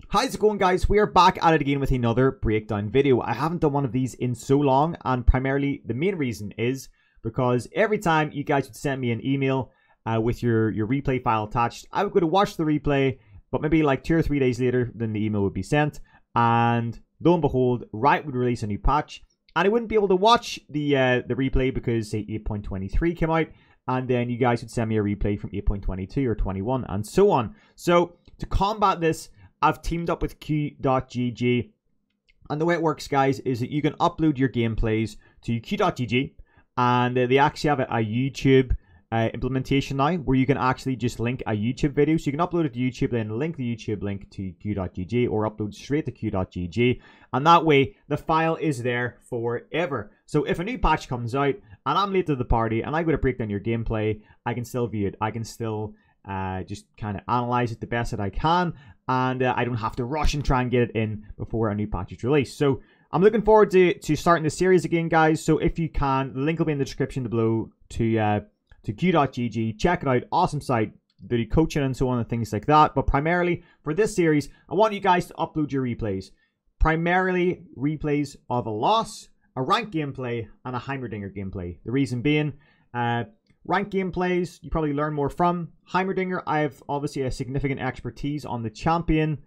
How's it going, guys? We are back at it again with another breakdown video. I haven't done one of these in so long, and primarily the main reason is because every time you guys would send me an email with your replay file attached, I would go to watch the replay, but maybe like 2 or 3 days later, then the email would be sent, and lo and behold, Riot would release a new patch, and I wouldn't be able to watch the replay because, say, 8.23 came out, and then you guys would send me a replay from 8.22 or 21, and so on. So, to combat this, I've teamed up with Q.GG, and the way it works, guys, is that you can upload your gameplays to Q.GG, and they actually have a YouTube implementation now where you can actually just link a YouTube video. So you can upload it to YouTube, then link the YouTube link to Q.GG, or upload straight to Q.GG, and that way the file is there forever. So if a new patch comes out and I'm late to the party and I go to break down your gameplay, I can still view it. I can still just kind of analyze it the best that I can, and I don't have to rush and try and get it in before a new patch is released. So I'm looking forward to starting the series again, guys. So if you can, the link will be in the description below to Q.GG. Check it out. Awesome site. They do coaching and so on and things like that. But primarily for this series, I want you guys to upload your replays. Primarily replays of a loss, a ranked gameplay, and a Heimerdinger gameplay. The reason being, ranked gameplays, you probably learn more from. Heimerdinger, I have obviously a significant expertise on the champion,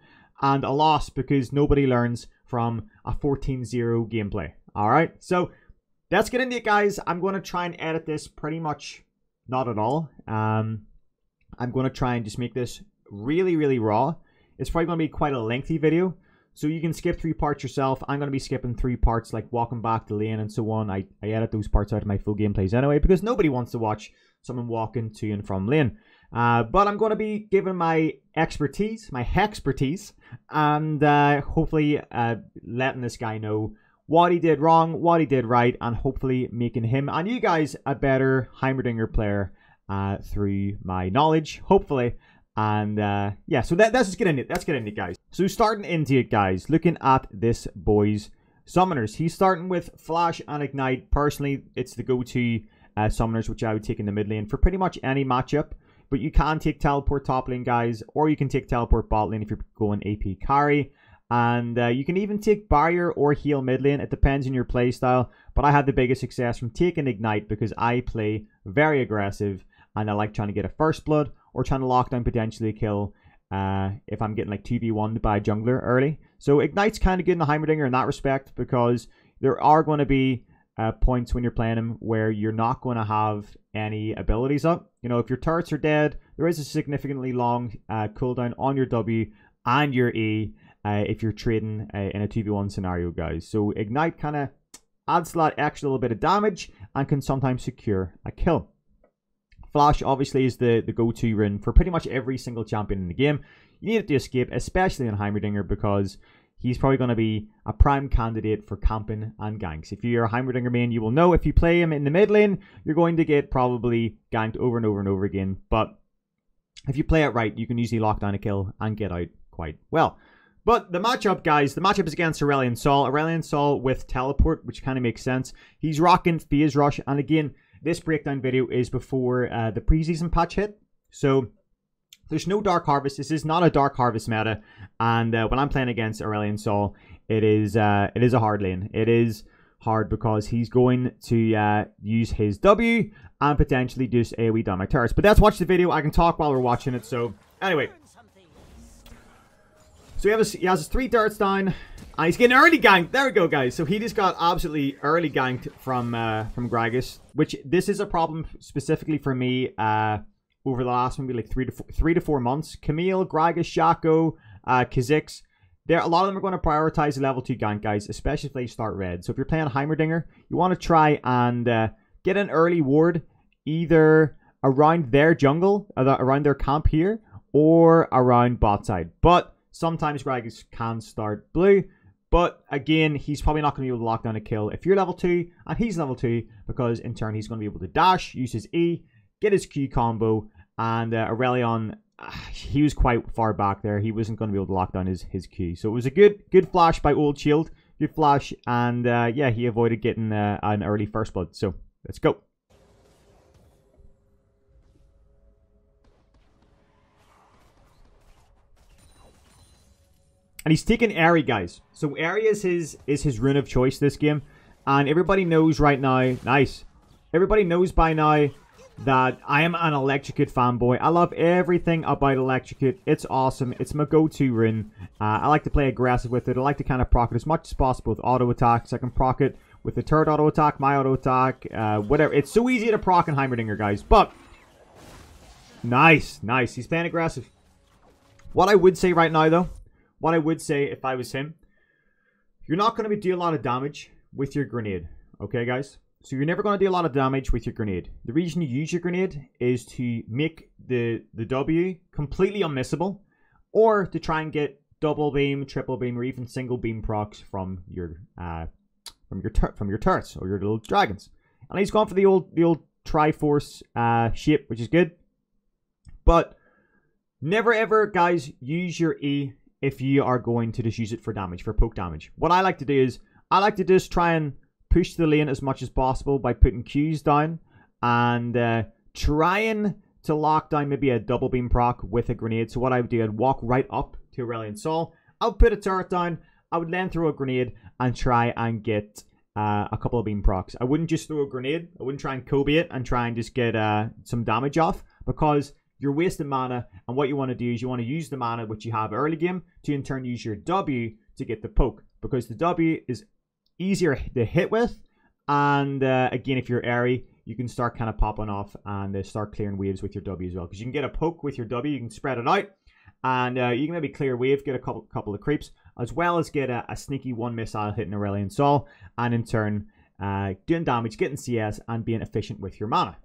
and a loss because nobody learns from a 14-0 gameplay. Alright, so let's get into it, guys. I'm going to try and edit this pretty much not at all. I'm going to try and just make this really, really raw. It's probably going to be quite a lengthy video, so you can skip 3 parts yourself. I'm going to be skipping 3 parts, like walking back the lane and so on. I edit those parts out of my full gameplays anyway, because nobody wants to watch someone walking to and from lane. But I'm going to be giving my expertise, my hexpertise, and hopefully letting this guy know what he did wrong, what he did right, and hopefully making him and you guys a better Heimerdinger player through my knowledge, hopefully. And yeah, so let's just get into it. Let's get into it, guys. So starting into it, guys, looking at this boy's summoners. He's starting with Flash and Ignite. Personally, it's the go-to summoners, which I would take in the mid lane for pretty much any matchup. But you can take Teleport top lane, guys, or you can take Teleport bot lane if you're going AP carry. And you can even take Barrier or Heal mid lane. It depends on your play style. But I had the biggest success from taking Ignite because I play very aggressive. And I like trying to get a first blood or trying to lock down potentially a kill if I'm getting like 2v1'd by a jungler early. So Ignite's kind of good in the Heimerdinger in that respect, because there are going to be points when you're playing him where you're not going to have any abilities up. You know, if your turrets are dead, there is a significantly long cooldown on your W and your E if you're trading in a 2v1 scenario, guys. So Ignite kind of adds that extra little bit of damage and can sometimes secure a kill. Flash obviously is the go-to rune for pretty much every single champion in the game. You need it to escape, especially on Heimerdinger, because he's probably going to be a prime candidate for camping and ganks. If you're a Heimerdinger main, you will know if you play him in the mid lane, you're going to get probably ganked over and over and over again. But if you play it right, you can usually lock down a kill and get out quite well. But the matchup, guys, the matchup is against Aurelion Sol. Aurelion Sol with Teleport, which kind of makes sense. He's rocking Phase Rush, and again, this breakdown video is before the preseason patch hit. So there's no Dark Harvest. This is not a Dark Harvest meta. And when I'm playing against Aurelion Sol, it is a hard lane. It is hard because he's going to use his W and potentially just AoE down my turrets. But let's watch the video. I can talk while we're watching it. So anyway. So he has his 3 turrets down. And he's getting early ganked. There we go, guys. So he just got absolutely early ganked from Gragas, which this is a problem specifically for me over the last maybe like 3 to 4 months. Camille, Gragas, Shaco, Kha'Zix, a lot of them are going to prioritize the level 2 gank, guys, especially if they start red. So if you're playing Heimerdinger, you want to try and get an early ward either around their jungle, around their camp here, or around bot side. But sometimes Gragas can start blue. But again, he's probably not going to be able to lock down a kill if you're level 2 and he's level 2, because in turn he's going to be able to dash, use his E, get his Q combo, and Aurelion, he was quite far back there. He wasn't going to be able to lock down his Q. So it was a good flash by Old Shield, good flash, and yeah, he avoided getting an early first blood. So let's go. And he's taking Airy, guys. So Airy is his rune of choice this game. And everybody knows right now, nice. Everybody knows by now that I am an Electrocute fanboy. I love everything about Electrocute. It's awesome. It's my go-to rune. I like to play aggressive with it. I like to kind of proc it as much as possible with auto attacks. I can proc it with the third auto attack, my auto attack, whatever. It's so easy to proc in Heimerdinger, guys. But, nice, nice. He's playing aggressive. What I would say right now, though, what I would say if I was him, you're not going to do a lot of damage with your grenade. Okay, guys? So you're never going to do a lot of damage with your grenade. The reason you use your grenade is to make the W completely unmissable, or to try and get double beam, triple beam, or even single beam procs from your turrets or your little dragons. And he's gone for the old Triforce shape, which is good. But never ever, guys, use your E if you are going to just use it for damage, for poke damage. What I like to do is I like to just try and push the lane as much as possible by putting Qs down and trying to lock down maybe a double beam proc with a grenade. So what I would do, I'd walk right up to Aurelion Sol. I would put a turret down. I would then throw a grenade and try and get a couple of beam procs. I wouldn't just throw a grenade. I wouldn't try and Kobe it and try and just get some damage off, because you're wasting mana. And what you want to do is you want to use the mana which you have early game to in turn use your W to get the poke, because the W is easier to hit with. And again, if you're airy, you can start kind of popping off and start clearing waves with your W as well, because you can get a poke with your W. You can spread it out, and you can maybe clear wave, get a couple of creeps, as well as get a sneaky one missile hitting Aurelion Sol, and in turn doing damage, getting CS, and being efficient with your mana.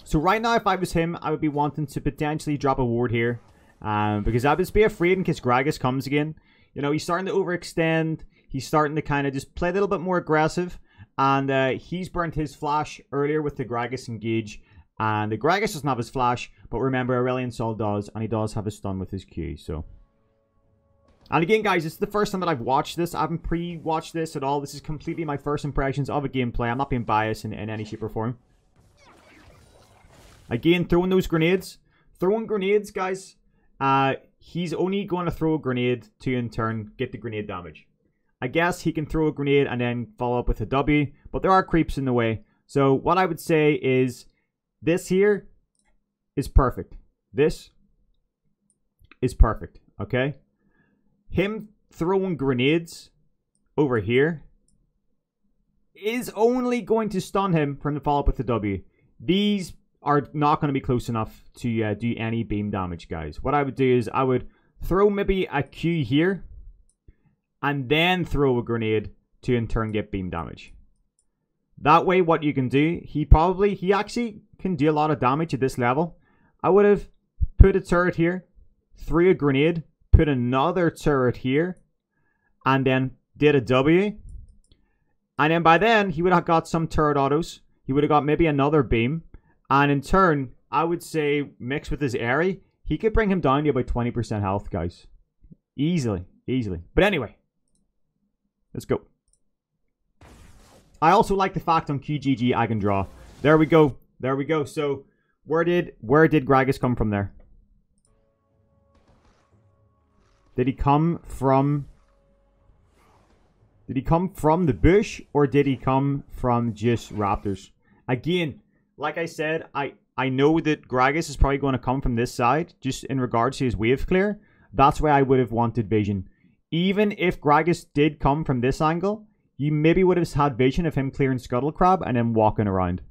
So right now, if I was him, I would be wanting to potentially drop a ward here, because I would just be afraid in case Gragas comes again. You know, he's starting to overextend. He's starting to kind of just play a little bit more aggressive. And he's burnt his flash earlier with the Gragas engage. And the Gragas doesn't have his flash. But remember, Aurelion Sol does. And he does have his stun with his Q. So. And again, guys, this is the first time that I've watched this. I haven't pre-watched this at all. This is completely my first impressions of a gameplay. I'm not being biased in any shape or form. Again, throwing those grenades. Throwing grenades, guys. He's only going to throw a grenade to, in turn, get the grenade damage. I guess he can throw a grenade and then follow up with a W, but there are creeps in the way. So what I would say is this here is perfect. This is perfect, okay? Him throwing grenades over here is only going to stun him from the follow-up with the W. These are not going to be close enough to do any beam damage, guys. What I would do is I would throw maybe a Q here, and then throw a grenade to in turn get beam damage. That way, what you can do, he actually can do a lot of damage at this level. I would have put a turret here, threw a grenade, put another turret here, and then did a W. And then by then, he would have got some turret autos. He would have got maybe another beam. And in turn, I would say, mixed with his airy, he could bring him down to about 20% health, guys. Easily, easily. But anyway. Let's go. I also like the fact on QGG I can draw. There we go. There we go. So where did Gragas come from there? Did he come from the bush, or did he come from just raptors? Again, like I said, I know that Gragas is probably going to come from this side, just in regards to his wave clear. That's why I would have wanted vision. Even if Gragas did come from this angle, you maybe would have had vision of him clearing Scuttle Crab and then walking around.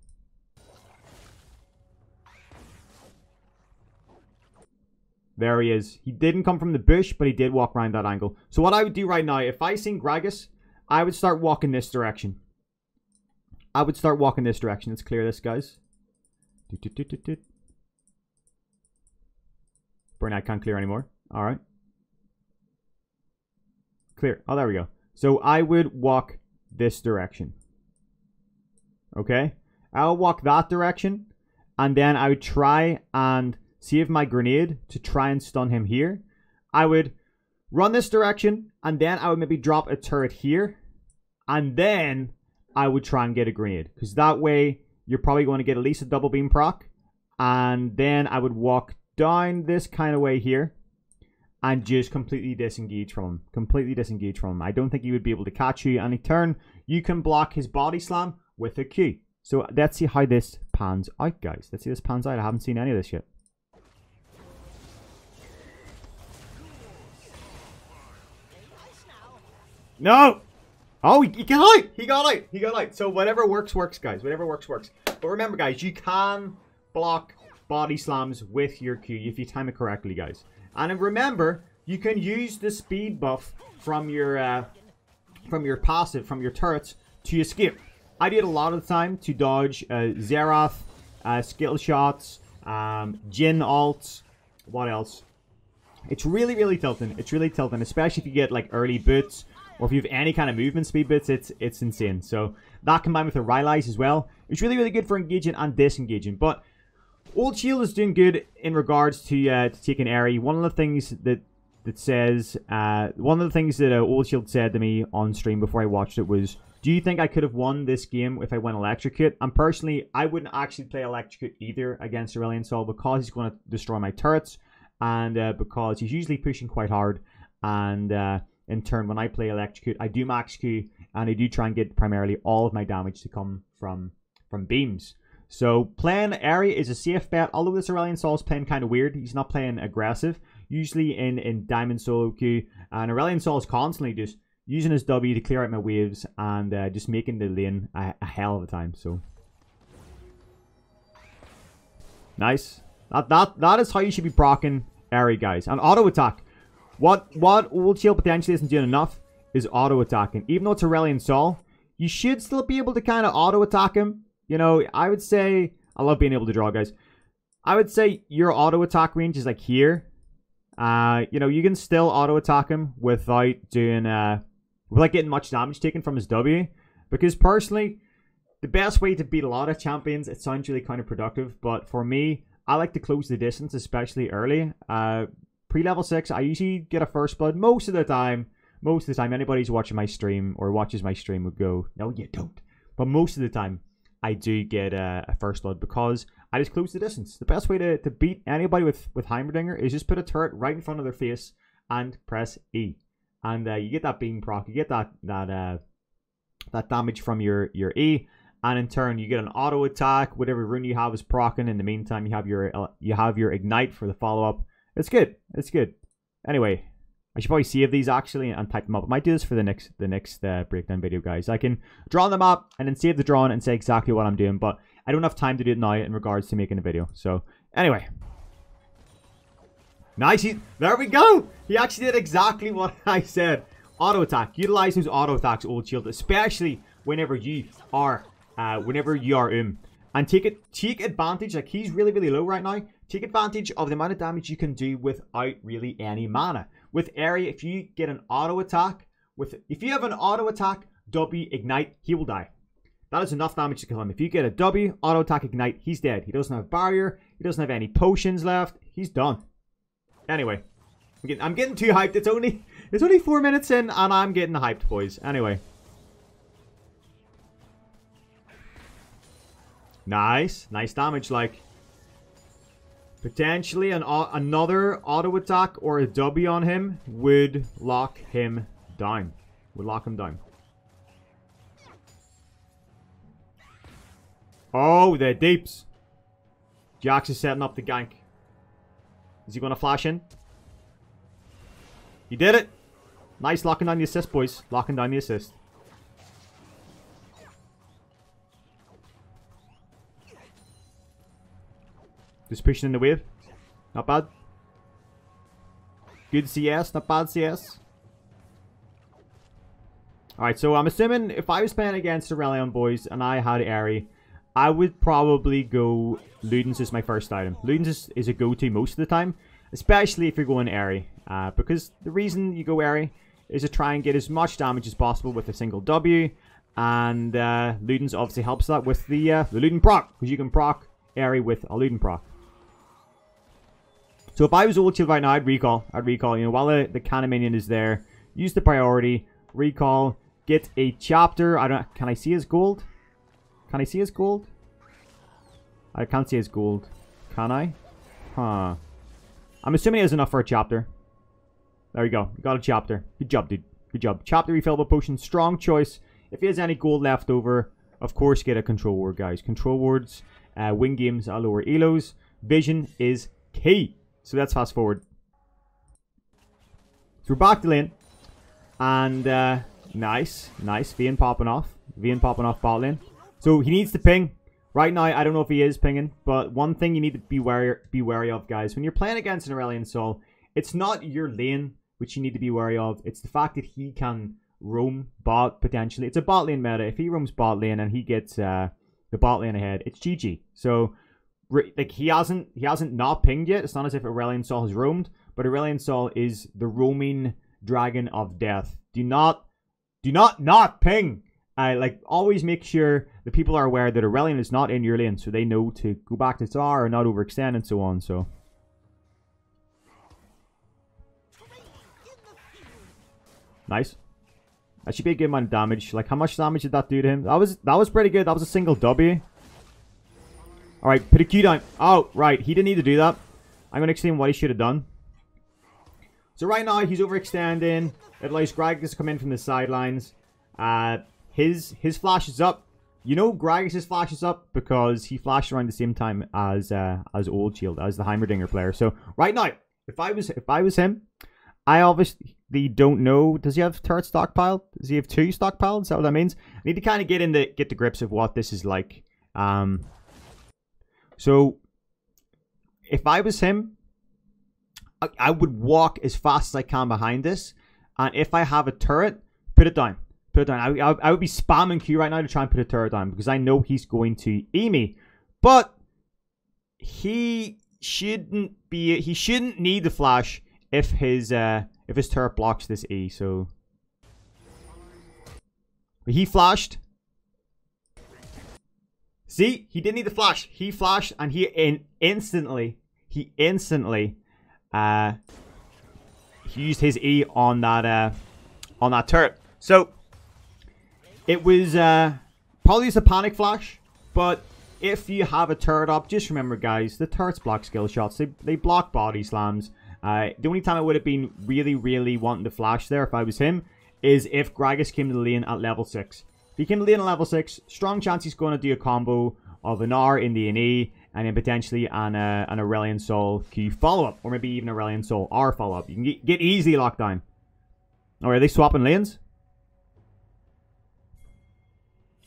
There he is. He didn't come from the bush, but he did walk around that angle. So what I would do right now, if I seen Gragas, I would start walking this direction. I would start walking this direction. Let's clear this, guys. Burn, I can't clear anymore. Alright. Clear. Oh, there we go. So I would walk this direction. Okay? I'll walk that direction. And then I would try and save my grenade to try and stun him here. I would run this direction. And then I would maybe drop a turret here. And then I would try and get a grenade. Because that way, you're probably going to get at least a double beam proc. And then I would walk down this kind of way here. and just completely disengage from him. Completely disengage from him. I don't think he would be able to catch you any turn. You can block his body slam with a Q. So let's see how this pans out, guys. Let's see this pans out. I haven't seen any of this yet. No! Oh, he got out! He got out! He got out! So whatever works, works, guys. Whatever works, works. But remember, guys, you can block body slams with your Q if you time it correctly, guys. And remember, you can use the speed buff from your passive, from your turrets, to escape. I did a lot of the time to dodge Xerath, skill shots, Jhin ults. What else? It's really, really tilting. It's really tilting, especially if you get like early boots, or if you have any kind of movement speed boots. It's insane. So that combined with the Rylai's as well, it's really, really good for engaging and disengaging. But Old Shield is doing good in regards to taking Aerie. One of the things that Old Shield said to me on stream before I watched it was, do you think I could have won this game if I went Electrocute? And personally, I wouldn't actually play Electrocute either against Aurelion Sol, because he's going to destroy my turrets, and because he's usually pushing quite hard. And in turn, when I play Electrocute, I do max Q, and I do try and get primarily all of my damage to come from beams. So playing Aerie is a safe bet, although this Aurelion Sol is playing kind of weird. He's not playing aggressive. Usually in Diamond solo queue, and Aurelion Sol is constantly just using his W to clear out my waves, and just making the lane a hell of a time. So nice. That is how you should be proccing Aerie, guys. And auto attack. What Old Shield potentially isn't doing enough is auto attacking. Even though it's Aurelion Sol, you should still be able to kind of auto attack him. You know, I would say, I love being able to draw, guys. I would say your auto attack range is like here. You know, you can still auto attack him without doing without getting much damage taken from his W. Because personally, the best way to beat a lot of champions, it sounds really counterproductive, but for me, I like to close the distance, especially early. Pre-level 6, I usually get a first blood most of the time. Most of the time, anybody who's watching my stream or watches my stream would go, no, you don't. But most of the time, I do get a first blood because I just close the distance. The best way to beat anybody with Heimerdinger is just put a turret right in front of their face and press E. And you get that beam proc, you get that damage from your E, and in turn you get an auto attack. Whatever rune you have is proccing. In the meantime, you have your ignite for the follow up. It's good. It's good. Anyway, I should probably save these actually and type them up. I might do this for the next breakdown video, guys. I can draw them up and then save the drawing and say exactly what I'm doing, but I don't have time to do it now in regards to making a video. So anyway. Nice. There we go. He actually did exactly what I said. Auto attack. Utilize those auto attacks, Old Shield, especially whenever you are and take advantage. Like, he's really, really low right now. Take advantage of the amount of damage you can do without really any mana. With Aerie, if you get an auto attack, if you have an auto attack, W, ignite, he will die. That is enough damage to kill him. If you get a W, auto attack, ignite, he's dead. He doesn't have barrier. He doesn't have any potions left. He's done. Anyway, I'm getting too hyped. It's only 4 minutes in, and I'm getting hyped, boys. Anyway. Nice. Nice damage, like. Potentially another auto attack or a W on him would lock him down. Oh, the deeps. Jax is setting up the gank. Is he going to flash in? He did it. Nice, locking down the assist, boys. Locking down the assist. Just pushing in the wave. Not bad. Good CS, not bad CS. Alright, so I'm assuming if I was playing against Aurelion, boys, and I had Aerie, I would probably go Ludens as my first item. Ludens is a go-to most of the time, especially if you're going Aerie. Because the reason you go Aerie is to try and get as much damage as possible with a single W. And Ludens obviously helps that with the Luden proc, because you can proc Aerie with a Luden proc. So if I was Old Shield right now, I'd recall. You know, while the cannon minion is there, use the priority, recall, get a chapter. Can I see his gold? Can I see his gold? I can't see his gold. Can I? Huh. I'm assuming he has enough for a chapter. There you go. You got a chapter. Good job, dude. Good job. Chapter refillable potion. Strong choice. If he has any gold left over, of course, get a control ward, guys. Control wards win games at lower elos. Vision is key. So let's fast forward. So we're back to lane. And nice. Vayne popping off. Vayne popping off bot lane. So he needs to ping. Right now, I don't know if he is pinging. But one thing you need to be wary of, guys. When you're playing against an Aurelion Sol, it's not your lane which you need to be wary of. It's the fact that he can roam bot, potentially. It's a bot lane meta. If he roams bot lane and he gets the bot lane ahead, it's GG. So, like, he hasn't not pinged yet. It's not as if Aurelion Sol has roamed. But Aurelion Sol is the roaming dragon of death. Do not ping. Like, always make sure the people are aware that Aurelion is not in your lane, so they know to go back to tower or not overextend and so on. So, nice. That should be a good amount of damage. Like, how much damage did that do to him? That was pretty good. That was a single W. Alright, put a Q down. Oh, right. He didn't need to do that. I'm going to explain what he should have done. So right now, he's overextending. It allows Gragas to come in from the sidelines. His flash is up. You know Gragas' flash is up because he flashed around the same time as Old Shield, as the Heimerdinger player. So right now, if I was him, I obviously don't know. Does he have turret stockpile? Does he have 2 stockpiled? Is that what that means? I need to kind of get the grips of what this is like. So if I was him, I would walk as fast as I can behind this, and if I have a turret, put it down. Put it down. I would be spamming Q right now to try and put a turret down because I know he's going to E me, but he shouldn't need the flash if his turret blocks this E. So he flashed. See, he didn't need the flash. He flashed, and he instantly he used his E on that turret. So it was probably just a panic flash, but if you have a turret up, just remember, guys, the turrets block skill shots. They block body slams. The only time I would have been really wanting to flash there if I was him is if Gragas came to the lane at level 6. If he came to the lane at level 6, strong chance he's going to do a combo of an R in the E and then potentially an Aurelion Sol Q follow-up, or maybe even Aurelion Sol R follow-up. You can get easily locked down. Alright, are they swapping lanes?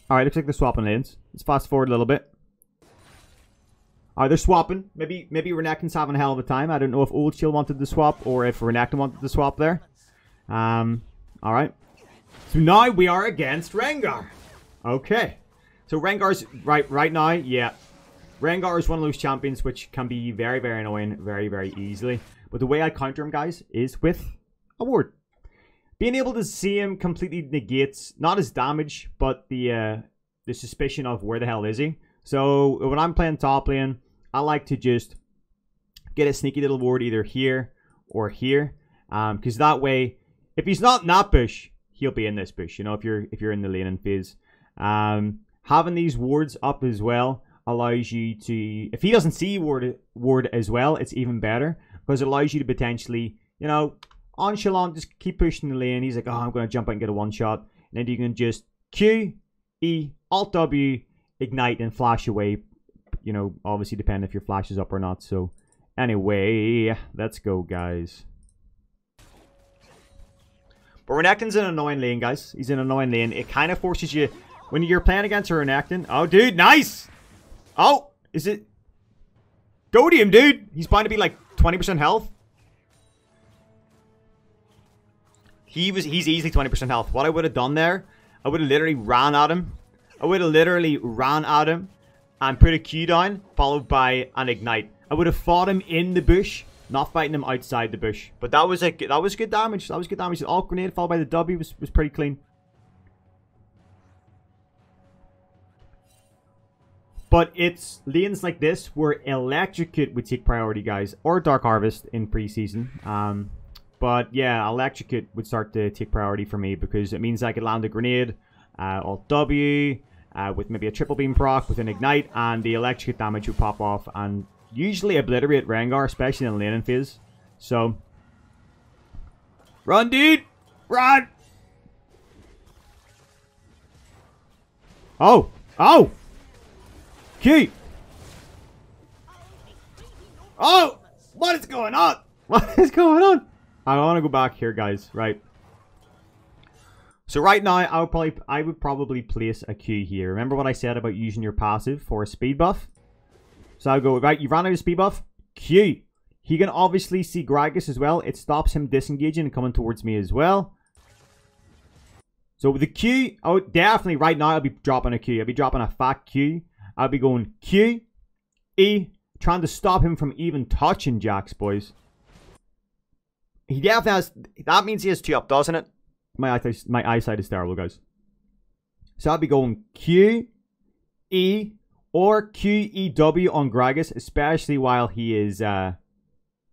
Alright, looks like they're swapping lanes. Let's fast forward a little bit. Alright, they're swapping. Maybe Renekton's having a hell of a time. I don't know if Old Shield wanted to swap or if Renekton wanted to swap there. Alright. So now we are against Rengar. Okay. So Rengar's right now, yeah. Rengar is one of those champions which can be very annoying very easily. But the way I counter him, guys, is with a ward. Being able to see him completely negates not his damage, but the suspicion of where the hell is he. So when I'm playing top lane, I like to just get a sneaky little ward either here or here. Because that way, if he's not in that bush, he'll be in this bush, you know, if you're in the laning phase. Having these wards up as well allows you to, if he doesn't see ward as well, it's even better because it allows you to potentially, you know, nonchalant, just keep pushing the lane. He's like, oh, I'm going to jump out and get a one shot, and then you can just Q, E, Alt W, ignite, and flash away. You know, obviously depending if your flash is up or not. So anyway, let's go, guys. But Renekton's an annoying lane, guys. He's an annoying lane. It kind of forces you, when you're playing against a Renekton. Oh, dude, nice! Oh, is it? Go to him, dude! He's bound to be like 20% health. He's easily 20% health. What I would have done there, I would have literally ran at him. And put a Q down, followed by an ignite. I would have fought him in the bush, not fighting him outside the bush. But that was good damage. That was good damage. The alt grenade followed by the W was pretty clean. But it's lanes like this where Electrocute would take priority, guys, or Dark Harvest in preseason. But yeah, Electrocute would start to take priority for me because it means I could land a grenade, Alt W, with maybe a triple beam proc with an ignite, and the Electrocute damage would pop off and usually obliterate Rengar, especially in the laning phase. So Run, dude! Run! Oh! Oh! Q! Oh! What is going on? What is going on? I want to go back here, guys. Right. So right now, I would probably place a Q here. Remember what I said about using your passive for a speed buff? So I'll go, right, you ran out of speed buff. Q. He can obviously see Gragas as well. It stops him disengaging and coming towards me as well. So with the Q, oh, definitely right now I'll be dropping a Q. I'll be dropping a fat Q. I'll be going Q, E, trying to stop him from even touching Jax, boys. He definitely has, that means he has 2 up, doesn't it? My eyesight is terrible, guys. So I'll be going Q, E, or Q, E, W on Gragas, especially while he is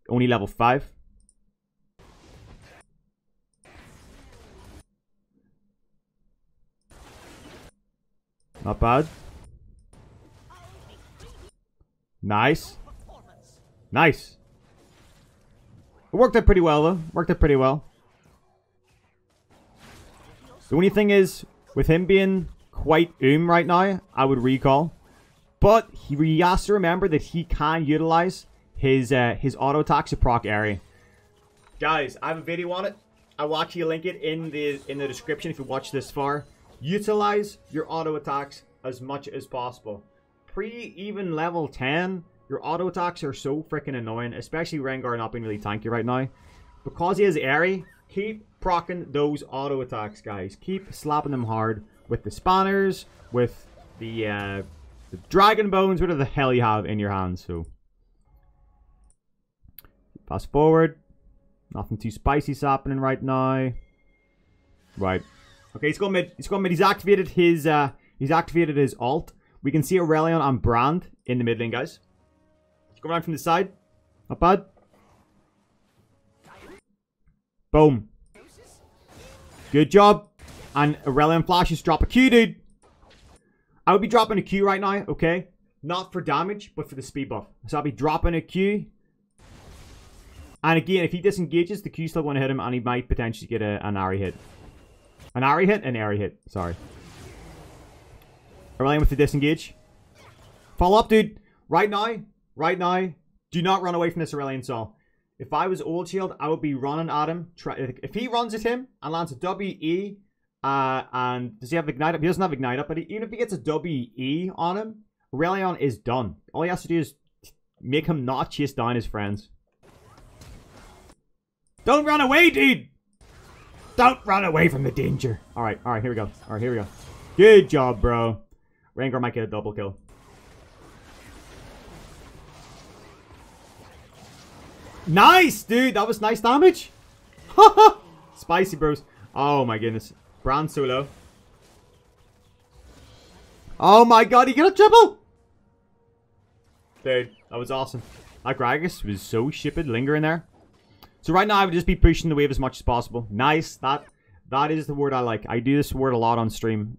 only level 5. Not bad. Nice. Nice. It worked out pretty well, though. Worked out pretty well. The only thing is, with him being quite right now, I would recall. But he has to remember that he can utilize his auto attacks to proc area. Guys, I have a video on it. I will actually link it in the description if you watch this far. Utilize your auto attacks as much as possible. Even level 10, your auto attacks are so freaking annoying, especially Rengar not being really tanky right now. Because he has Airy, keep proccing those auto attacks, guys. Keep slapping them hard with the spanners, with the dragon bones, whatever the hell you have in your hands. So fast forward. Nothing too spicy's happening right now. Right. Okay, he's going mid. He's going mid. He's activated his ult. We can see Aurelion and Brand in the mid lane, guys. Go around from the side. Not bad. Boom. Good job. And Aurelion flashes. Drop a Q, dude. I would be dropping a Q right now, okay? Not for damage, but for the speed buff. So I'll be dropping a Q. And again, if he disengages, the Q's still going to hit him, and he might potentially get an Ari hit. An Ari hit? An Ari hit. Sorry. Aurelion with the disengage. Follow up, dude. Right now, do not run away from this Aurelion Sol. If I was Old Shield, I would be running at him. If he runs at him and lands a WE, and does he have Ignite Up? He doesn't have Ignite Up, but even if he gets a WE on him, Aurelion is done. All he has to do is make him not chase down his friends. Don't run away, dude! Don't run away from the danger. Alright, here we go. Alright, here we go. Good job, bro. Rengar might get a double kill. Nice, dude. That was nice damage. Spicy, bros. Oh, my goodness. Brand solo. Oh, my God. He got a triple. Dude, that was awesome. That Gragas was so shipped lingering there. So right now, I would just be pushing the wave as much as possible. Nice. That is the word I like. I do this word a lot on stream.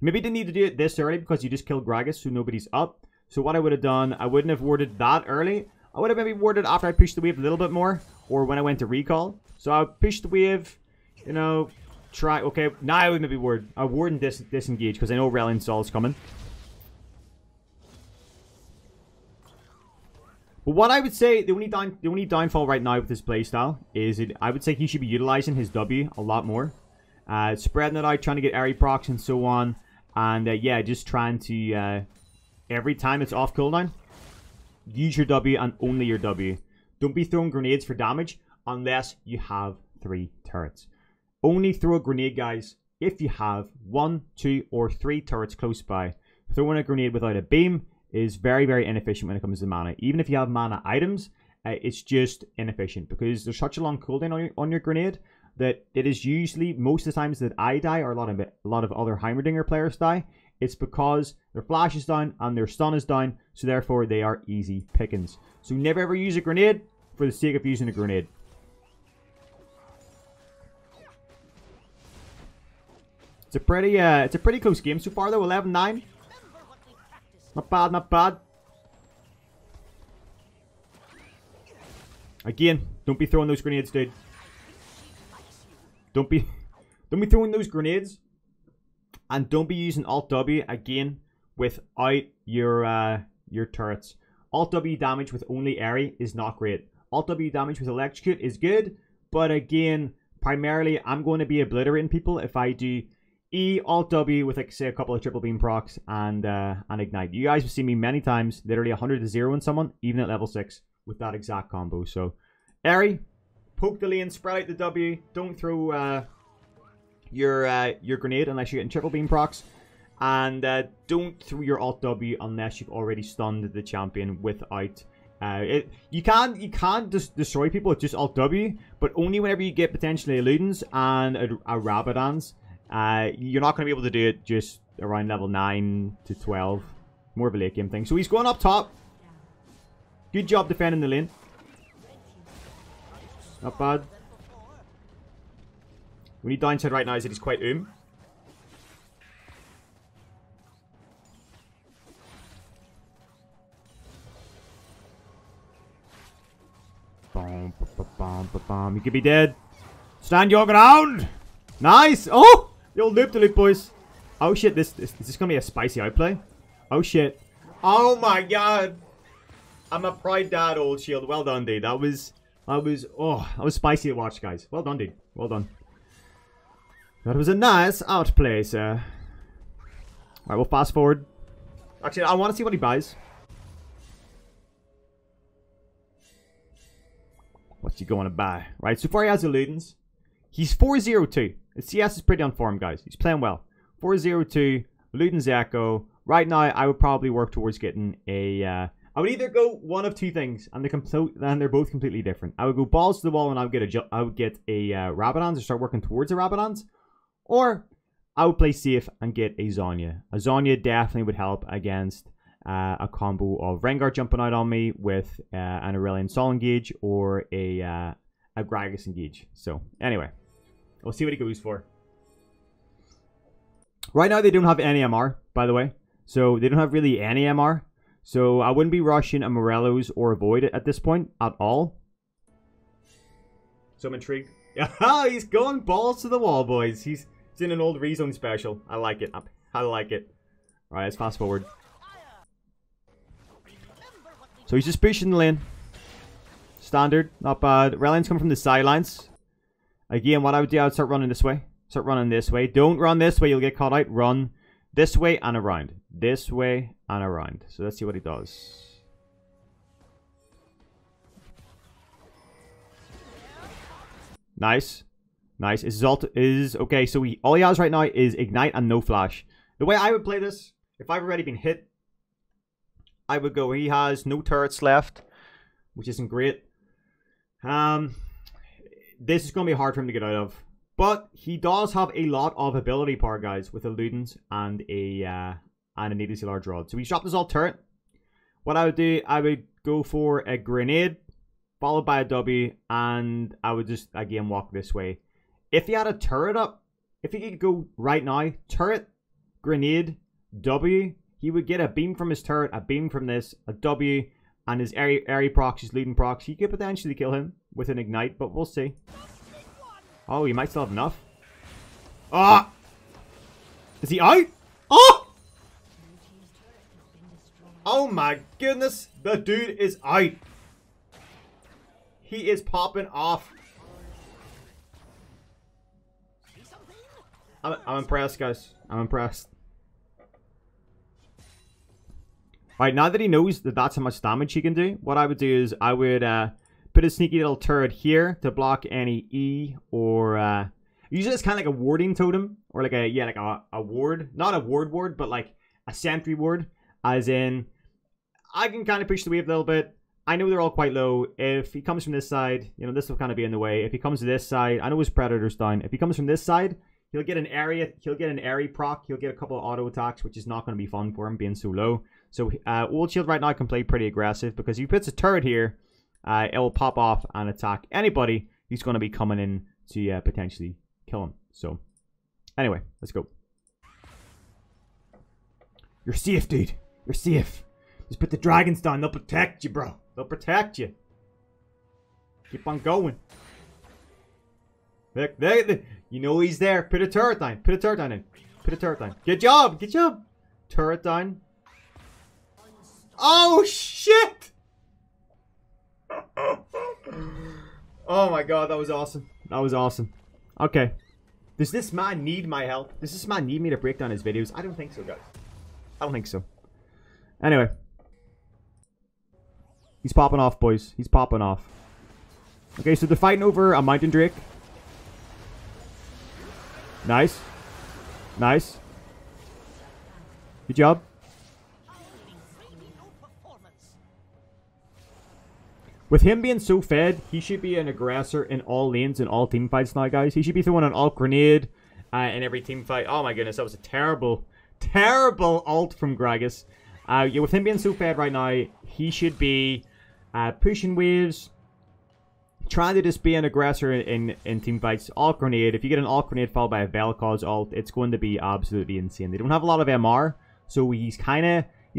Maybe didn't need to do it this early because you just killed Gragas, so nobody's up. So what I would have done, I wouldn't have worded that early. I would have maybe worded after I pushed the wave a little bit more, or when I went to recall. So I would push the wave, you know, try. Okay, now I would maybe word. I word and disengage because I know Aurelion Sol's coming. But what I would say, the only downfall right now with this playstyle is I would say he should be utilizing his W a lot more, spreading it out, trying to get Airy procs and so on, and yeah, just trying to every time it's off cooldown, use your W and only your W. Don't be throwing grenades for damage unless you have 3 turrets. Only throw a grenade, guys, if you have 1, 2, or 3 turrets close by. Throwing a grenade without a beam is very, very inefficient when it comes to mana. Even if you have mana items, it's just inefficient because there's such a long cooldown on your grenade that it is usually, most of the times that I die or a lot of other Heimerdinger players die, it's because their flash is down and their stun is down, so therefore they are easy pickings. So never ever use a grenade for the sake of using a grenade. It's a pretty close game so far though. 11-9. Not bad, not bad. Again, don't be throwing those grenades, dude. Don't be throwing those grenades. And don't be using Alt W again without your turrets. Alt W damage with only Airy is not great. Alt W damage with Electrocute is good, but again, primarily I'm going to be obliterating people if I do E Alt W with, like, say, a couple of triple beam procs and ignite. You guys have seen me many times, literally 100 to 0 in someone, even at level 6, with that exact combo. So, Airy, poke the lane, spread out the W, don't throw your grenade unless you're getting triple beam procs, and don't throw your Alt W unless you've already stunned the champion without. You can't just destroy people with just Alt W, but only whenever you get potentially a Ludens and a Rabadons. You're not going to be able to do it just around level 9 to 12. More of a late game thing. So he's going up top. Good job defending the lane. Not bad. We need downside right now is that he's quite You could be dead. Stand your ground. Nice. Oh, the old loop the loop, boys. Oh shit, this is gonna be a spicy outplay. Oh shit. Oh my god. I'm a proud dad, old shield. Well done, dude. That was spicy to watch, guys. Well done, dude. Well done. That was a nice outplay, sir. Alright, we'll fast forward. Actually, I want to see what he buys. What's he going to buy? Right, so far he has the Ludens. He's 4-0-2. His CS is pretty on form, guys. He's playing well. 4-0-2, Ludens Echo. Right now, I would probably work towards getting a... I would either go one of two things, and they're both completely different. I would go balls to the wall, and I would get a Rabadons, or start working towards a Rabadons. Or I would play safe and get a Zhonya. A Zhonya definitely would help against a combo of Rengar jumping out on me with an Aurelion Sol engage or a Gragas engage. So, anyway. We'll see what he goes for. Right now, they don't have any MR, by the way. So, they don't have really any MR. So, I wouldn't be rushing a Morello's or a Void at this point at all. So, I'm intrigued. Yeah, he's going balls to the wall, boys. He's in an old rezone special. I like it. I like it. Alright, let's fast forward. So he's just pushing the lane. Standard, not bad. Relion's coming from the sidelines. Again, what I would do, I would start running this way. Start running this way. Don't run this way, you'll get caught out. Run this way and around. This way and around. So let's see what he does. Nice. Nice. His ult is... Okay, so all he has right now is Ignite and no Flash. The way I would play this, if I've already been hit, I would go... He has no turrets left, which isn't great. This is going to be hard for him to get out of. But he does have a lot of ability power, guys, with a Ludens and a needlessly large rod. So he's dropped his ult turret. What I would do, I would go for a grenade, followed by a W, and I would just, again, walk this way. If he had a turret up, if he could go right now, turret, grenade, W, he would get a beam from his turret, a beam from this, a W, and his airy procs, his leading procs. He could potentially kill him with an Ignite, but we'll see. Oh, he might still have enough. Ah! Is he out? Oh! Oh my goodness, the dude is out. He is popping off. I'm impressed, guys. I'm impressed. Alright, now that he knows that that's how much damage he can do, what I would do is I would put a sneaky little turret here to block any E or... usually it's kind of like a warding totem. Or like a ward. Not a ward, but like a sentry ward. As in, I can kind of push the wave a little bit. I know they're all quite low. If he comes from this side, you know, this will kind of be in the way. If he comes to this side, I know his Predator's down. If he comes from this side, he'll get an airy proc. He'll get a couple of auto attacks, which is not going to be fun for him being so low. So Old Shield right now can play pretty aggressive because if he puts a turret here, it will pop off and attack anybody who's going to be coming in to potentially kill him. So anyway, let's go. You're safe, dude. You're safe. Just put the dragons down. They'll protect you, bro. They'll protect you. Keep on going. Look, you know he's there. Put a turret down. Put a turret down in. Put a turret down. Good job. Good job. Turret down. Oh, shit. Oh, my God. That was awesome. That was awesome. Okay. Does this man need my help? Does this man need me to break down his videos? I don't think so, guys. I don't think so. Anyway. He's popping off, boys. He's popping off. Okay, so they're fighting over a mountain drake. Nice. Nice. Good job. With him being so fed, he should be an aggressor in all lanes and all team fights now, guys. He should be throwing an alt grenade in every team fight. Oh my goodness, that was a terrible, terrible ult from Gragas. Yeah, with him being so fed right now, he should be pushing waves, trying to just be an aggressor in team fights. Alt grenade. If you get an alt grenade followed by a Vel'Koz ult, it's going to be absolutely insane. They don't have a lot of MR, so he's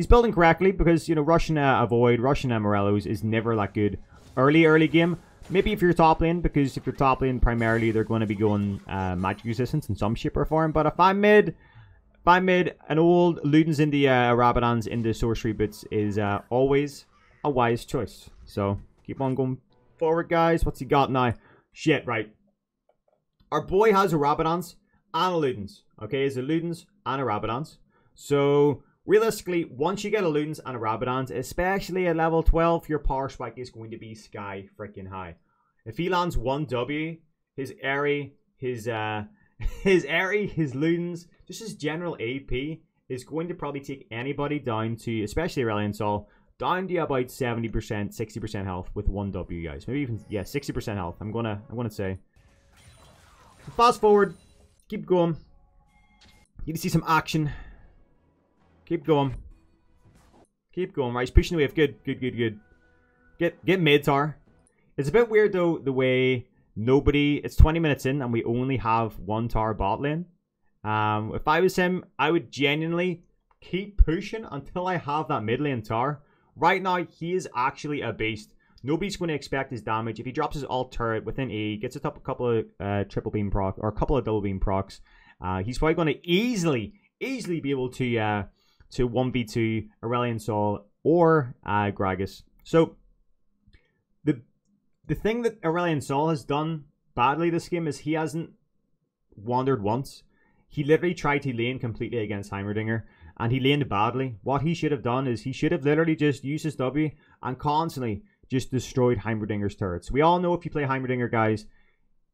building correctly because, you know, rushing a Void, rushing a Morellos is never that good early game. Maybe if you're top lane, because if you're top lane primarily, they're going to be going magic resistance in some shape or form. But if I'm mid, an old Ludens in the Rabadons in the sorcery boots is always a wise choice. So keep on going forward, guys. What's he got now? Shit, right. Our boy has a Rabadons and a Ludens. Okay, it's a Ludens and a Rabadons. So realistically, once you get a Ludens and a Rabadons, especially at level 12, your power spike is going to be sky freaking high. If he lands 1W, his Airy, his Ludens, just his general AP is going to probably take anybody down to, especially Aurelion Sol, down to about 70%, 60% health with 1W, guys. Maybe even, yeah, 60% health. I'm gonna say. So fast forward, keep going. You need to see some action. Keep going. Keep going. Right, he's pushing the wave. Good. Get mid tower. It's a bit weird though, the way it's 20 minutes in and we only have one tower bot lane. If I was him, I would genuinely keep pushing until I have that mid lane tower. Right now, he is actually a beast. Nobody's going to expect his damage. If he drops his alt turret within E, gets a couple of triple beam proc or a couple of double beam procs, he's probably going to easily be able to 1v2 Aurelion Sol or Gragas. So the thing that Aurelion Sol has done badly this game is he hasn't wandered once. He literally tried to lane completely against Heimerdinger, and he laned badly. What he should have done is he should have literally just used his W and constantly just destroyed Heimerdinger's turrets. We all know if you play Heimerdinger, guys,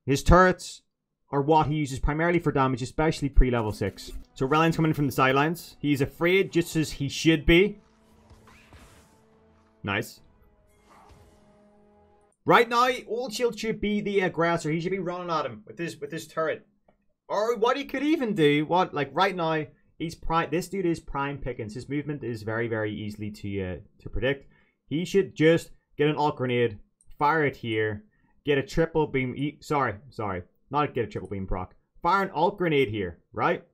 his turrets are what he uses primarily for damage, especially pre-level 6. So Aurelion's coming from the sidelines. He's afraid just as he should be. Nice. Right now, Old Shield should be the aggressor. He should be running at him with his turret. Or what he could even do, right now, this dude is prime pickings. His movement is very, very easily to predict. He should just get an alt grenade, fire it here, get a triple beam. Sorry, not get a triple beam proc. Fire an alt grenade here, right?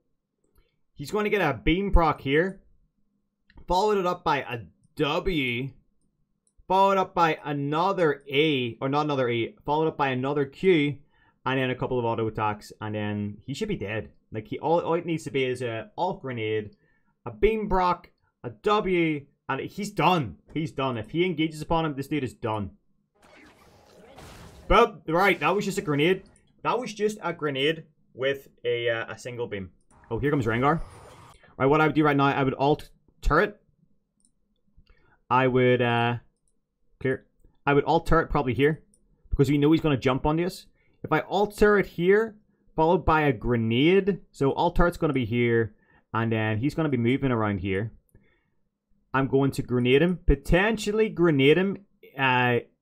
He's going to get a beam proc here, followed it up by a W, followed up by another A, or not another A, followed up by another Q, and then a couple of auto attacks, and then he should be dead. Like, all it needs to be is a alt grenade, a beam proc, a W, and he's done. He's done. If he engages upon him, this dude is done. But, right, that was just a grenade. That was just a grenade with a single beam. Oh, here comes Rengar. Right, what I would do right now, I would alt turret. I would, clear. I would alt turret probably here, because we know he's going to jump on this. If I alt turret here, followed by a grenade. So alt turret's going to be here, and then he's going to be moving around here. I'm going to grenade him. Potentially grenade him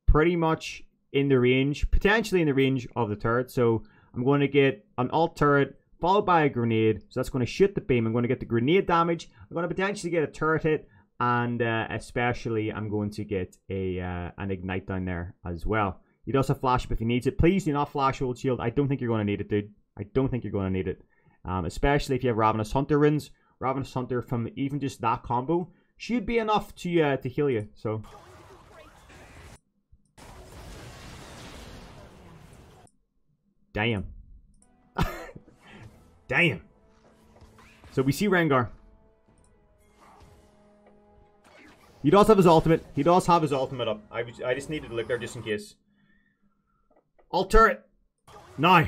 pretty much in the range. Potentially in the range of the turret. So I'm going to get an alt turret, followed by a grenade. So that's going to shoot the beam. I'm going to get the grenade damage. I'm going to potentially get a turret hit. And especially I'm going to get an ignite down there as well. He does have flash up if he needs it. Please do not flash Old Shield. I don't think you're going to need it, dude. I don't think you're going to need it. Especially if you have Ravenous Hunter runes. Ravenous Hunter from even just that combo should be enough to heal you. So damn. Damn. So we see Rengar. He does have his ultimate. He does have his ultimate up. I just needed to look there just in case. Alt turret. Now.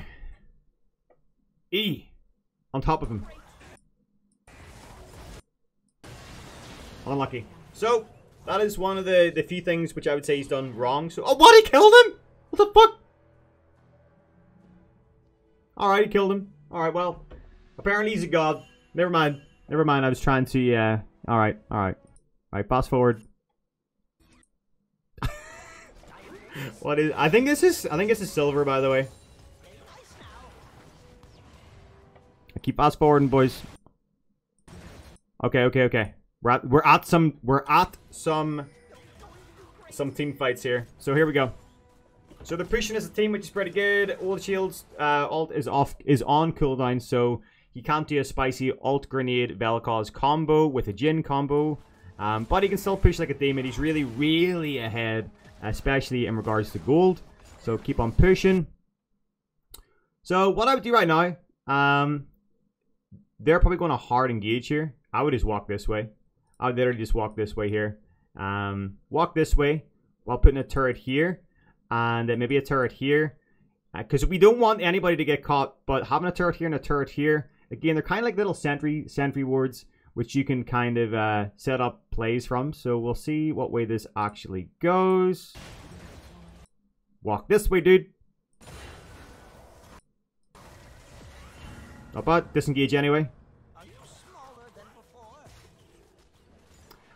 E. On top of him. Unlucky. So, that is one of the few things which I would say he's done wrong. So, oh, what? He killed him? What the fuck? Alright, he killed him. Alright, well. Apparently he's a god. Never mind. Never mind. I was trying to, yeah. Alright, alright. Alright, fast forward. What is... I think this is silver, by the way. I keep fast forwarding, boys. Okay, okay, okay. We're at some team fights here. So here we go. So they're pushing as a team, which is pretty good. Old Shield's ult is on cooldown, so he can't do a spicy ult grenade Vel'Koz combo with a Jhin combo. But he can still push like a demon. He's really, really ahead, especially in regards to gold. So keep on pushing. So what I would do right now, they're probably going to hard engage here. I would just walk this way. I would literally just walk this way here. Walk this way while putting a turret here. And then maybe a turret here. Because we don't want anybody to get caught. But having a turret here and a turret here. Again, they're kind of like little sentry wards, which you can kind of set up plays from. So we'll see what way this actually goes. Walk this way, dude. Not bad. Disengage anyway.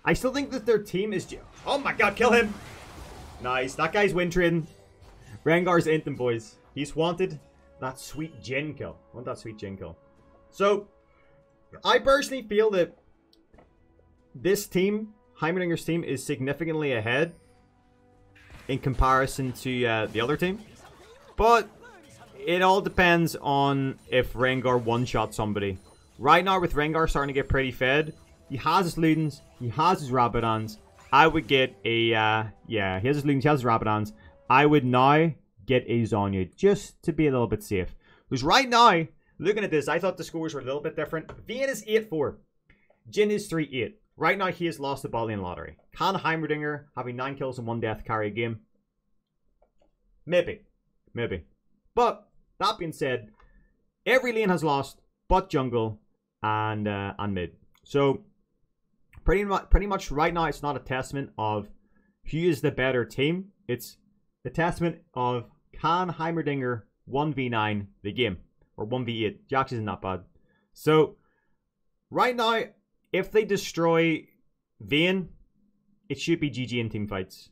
I still think that their team is... Oh my god, kill him! Nice. That guy's win trading. Rengar's inting, boys. He's wanted that sweet Jhin kill. Want that sweet Jhin kill. So, I personally feel that this team, Heimerdinger's team, is significantly ahead in comparison to the other team. But it all depends on if Rengar one-shot somebody. Right now, with Rengar starting to get pretty fed, he has his Ludens, he has his Rabadons. I would get a, yeah, he has his Ludens, he has his Rabadons. I would now get a Zhonya, just to be a little bit safe. Because right now, looking at this, I thought the scores were a little bit different. Vayne is 8-4. Jhin is 3-8. Right now, he has lost the ball lane lottery. Can Heimerdinger, having 9 kills and 1 death, carry a game? Maybe. Maybe. But, that being said, every lane has lost, but jungle and mid. So, pretty much right now, it's not a testament of who is the better team. It's a testament of can Heimerdinger 1v9 the game. Or 1v8. Jax isn't that bad. So, right now, if they destroy Vayne, it should be GG in team fights.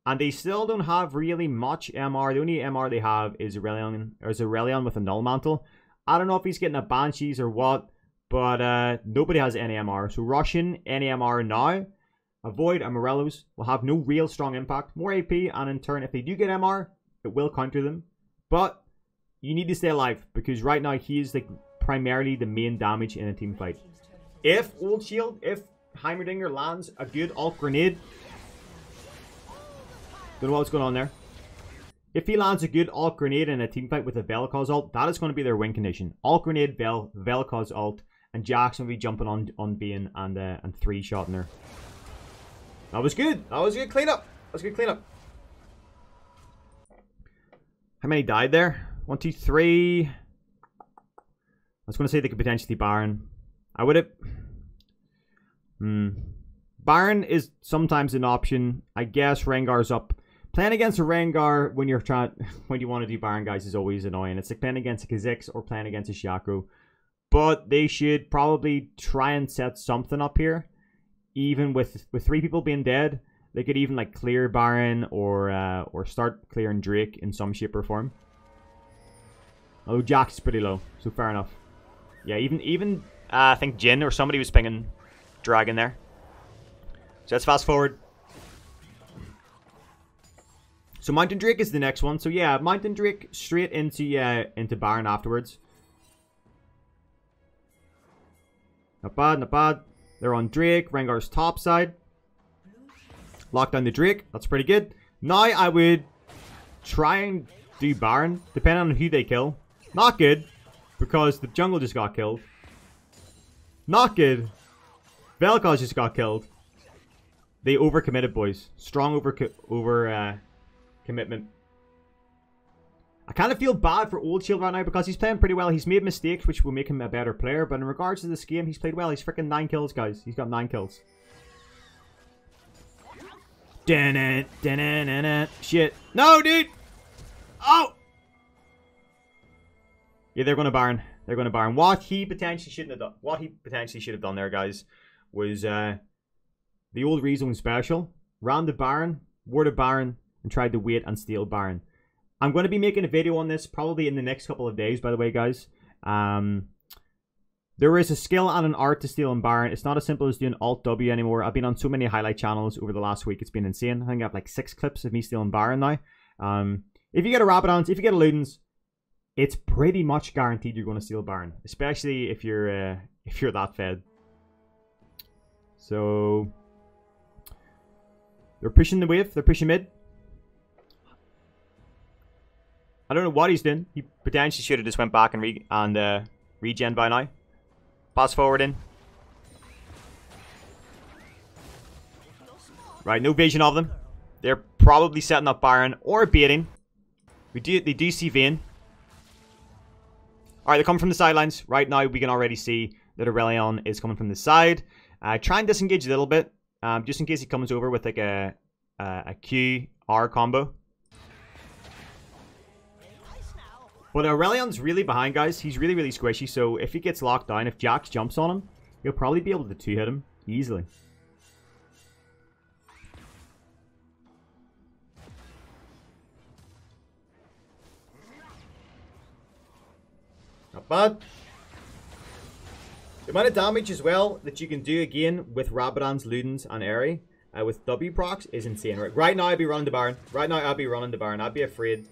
And they still don't have really much MR. The only MR they have is Aurelion with a Null Mantle. I don't know if he's getting a Banshees or what, but nobody has any MR. So rushing any MR now, avoid a Morello's, will have no real strong impact. More AP, and in turn, if they do get MR, it will counter them. But you need to stay alive, because right now he is like primarily the main damage in a team fight. If Old Shield, if Heimerdinger lands a good alt grenade, don't know what's going on there. If he lands a good alt grenade in a team fight with a Vel'Koz ult, that is going to be their win condition. Alt grenade, Vel'Koz ult, and Jax will be jumping on Vayne and 3-shotting her. That was good. That was a good cleanup. That was a good cleanup. How many died there? 1, 2, 3. I was going to say they could potentially Baron. I would have... Baron is sometimes an option. I guess Rengar's up. Playing against a Rengar when you want to do Baron, guys, is always annoying. It's like playing against a Kha'Zix or playing against a Shaco. But they should probably try and set something up here. Even with 3 people being dead, they could even like clear Baron or start clearing Drake in some shape or form. Although Jax is pretty low, so fair enough. Yeah, even I think Jhin or somebody was pinging Dragon there. So let's fast forward. So Mountain Drake is the next one. So yeah, Mountain Drake straight into Baron afterwards. Not bad, not bad. They're on Drake, Rengar's top side. Lock down the Drake. That's pretty good. Now I would try and do Baron, depending on who they kill. Not good. because the jungle just got killed. Not good. Vel'Koz just got killed. They overcommitted, boys. Strong commitment. I kind of feel bad for Old Shield right now because he's playing pretty well. He's made mistakes which will make him a better player. But in regards to this game, he's played well. He's freaking 9 kills, guys. He's got 9 kills. Shit. No, dude! Oh! Yeah, they're going to Baron. They're going to Baron. What he potentially shouldn't have done. What he potentially should have done there, guys, was the old rezone special. Ran the Baron, warded Baron, and tried to wait and steal Baron. I'm going to be making a video on this probably in the next couple of days, by the way, guys. There is a skill and an art to stealing Baron. It's not as simple as doing Alt-W anymore. I've been on so many highlight channels over the last week. It's been insane. I think I have like 6 clips of me stealing Baron now. If you get a Rabadons, if you get a Ludens, it's pretty much guaranteed you're going to steal Baron. Especially if you're that fed. So they're pushing the wave. They're pushing mid. I don't know what he's doing. He potentially should have just went back and regen by now. Fast forward in. Right, no vision of them. They're probably setting up Baron or baiting. They do see Vayne. Alright, they're coming from the sidelines. Right now, we can already see that Aurelion is coming from the side. Try and disengage a little bit. Just in case he comes over with like a Q-R combo. But Aurelion's really behind, guys. He's really, really squishy. So if he gets locked down, if Jax jumps on him, he'll probably be able to 2-hit him easily. Not bad. The amount of damage as well that you can do again with Rabadons, Ludens, and Eri with W procs is insane. Right now, I'd be running the Baron. Right now, I'd be running the Baron. I'd be afraid.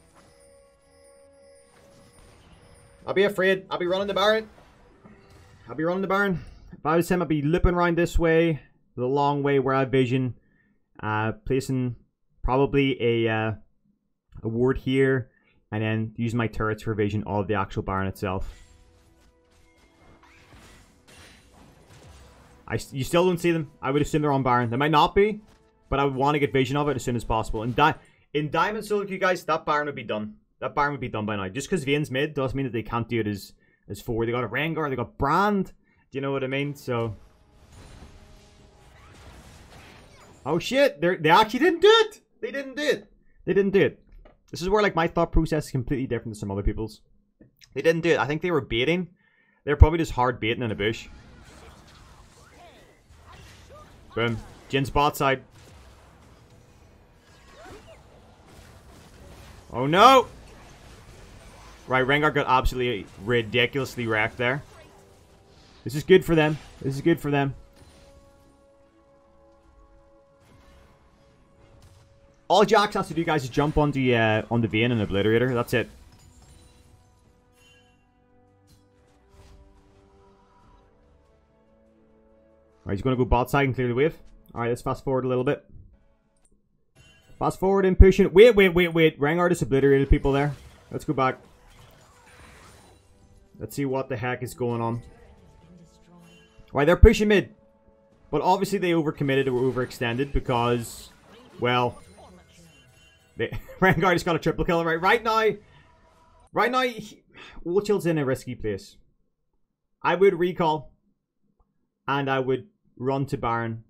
I'll be afraid. I'll be running the Baron. I'll be running the Baron. If I was him, I'd be looping around this way. The long way where I have vision. Placing probably a ward here. And then using my turrets for vision of the actual Baron itself. You still don't see them. I would assume they're on Baron. They might not be. But I would want to get vision of it as soon as possible. In Diamond Solo Queue, guys, that Baron would be done. That Baron would be done by now. Just because Vayne's mid doesn't mean that they can't do it as forward. They got a Rengar, they got Brand. Do you know what I mean? So. Oh shit! They actually didn't do it! They didn't do it! They didn't do it. This is where like my thought process is completely different to some other people's. They didn't do it. I think they were baiting. They were probably just hard baiting in a bush. Boom. Jin's bot side. Oh no! Right, Rengar got absolutely ridiculously wrecked there. This is good for them. This is good for them. All Jax has to do, guys, is jump on the Vayne and Obliterator. That's it. Alright, he's going to go bot side and clear the wave. Alright, let's fast forward a little bit. Fast forward and push it. Wait. Rengar just obliterated people there. Let's go back. Let's see what the heck is going on. Alright, they're pushing mid. But obviously they overcommitted or overextended because, well, Rengar just got a triple kill. Right now, Old Shield's in a risky place. I would recall. And I would run to Baron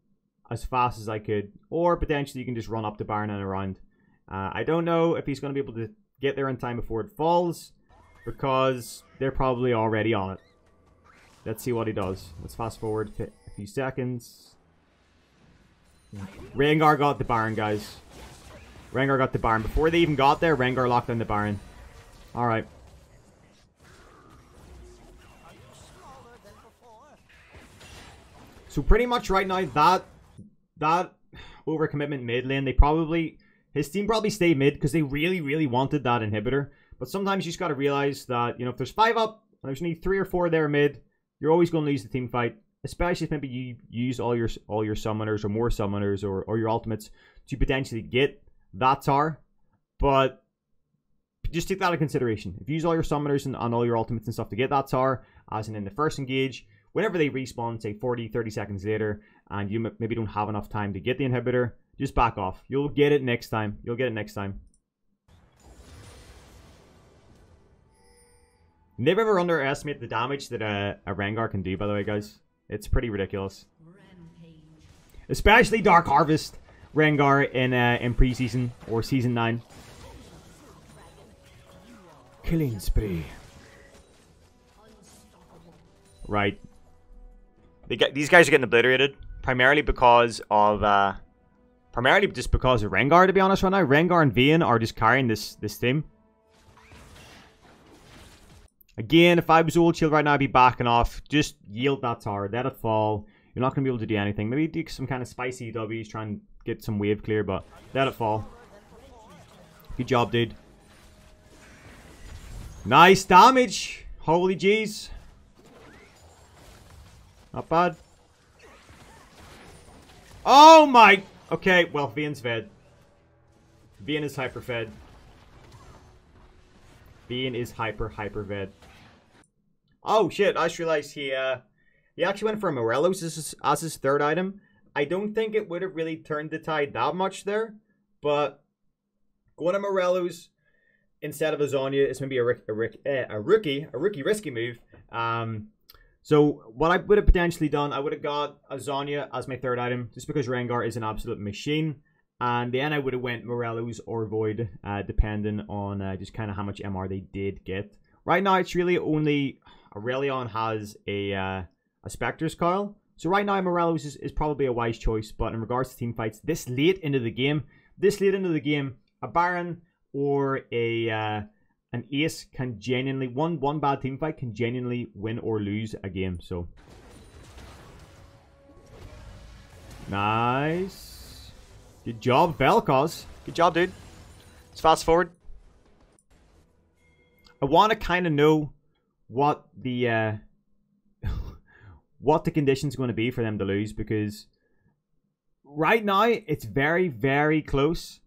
as fast as I could. Or potentially you can just run up to Baron and around. I don't know if he's going to be able to get there in time before it falls. Because they're probably already on it. Let's see what he does. Let's fast forward a few seconds. Rengar got the Baron, guys. Rengar got the Baron. Before they even got there, Rengar locked in the Baron. Alright. So pretty much right now, that overcommitment mid lane, his team probably stayed mid because they really, really wanted that inhibitor. But sometimes you just got to realize that, you know, if there's 5 up and there's only 3 or 4 there mid, you're always going to lose the team fight. Especially if maybe you use all your summoners or more summoners or your ultimates to potentially get that tower. But just take that into consideration. If you use all your summoners and all your ultimates and stuff to get that tower, as in the first engage, whenever they respawn, say 40, 30 seconds later, and you maybe don't have enough time to get the inhibitor, just back off. You'll get it next time. You'll get it next time. Never ever underestimate the damage that a Rengar can do, by the way, guys. It's pretty ridiculous. Especially Dark Harvest Rengar in preseason or season 9. Killing spree. Right. These guys are getting obliterated primarily because of primarily just because of Rengar, to be honest right now. Rengar and Vayne are just carrying this team. Again, if I was Old Shield right now, I'd be backing off. Just yield that tower. Let it fall. You're not going to be able to do anything. Maybe do some kind of spicy W's, try and get some wave clear, but let it fall. Good job, dude. Nice damage. Holy jeez. Not bad. Oh my... Okay, well, Vayne's fed. Vayne is hyper fed. Vayne is hyper fed. Oh shit, I just realized he actually went for Morelos as his third item. I don't think it would have really turned the tide that much there, but going to Morelos instead of a Zhonya is maybe a rookie risky move. So what I would have potentially done, I would have got a Zhonya as my third item, just because Rengar is an absolute machine. And then I would have went Morelos or Void, depending on just kind of how much MR they did get. Right now, it's really only Aurelion has a Spectre's Coil. So right now, Morelos is probably a wise choice. But in regards to team fights, this late into the game, a Baron or an Ace can genuinely, one bad team fight can genuinely win or lose a game. So nice. Good job, Vel'Koz. Good job, dude. Let's fast forward. I want to kind of know what the what the conditions going to be for them to lose, because right now it's very, very close,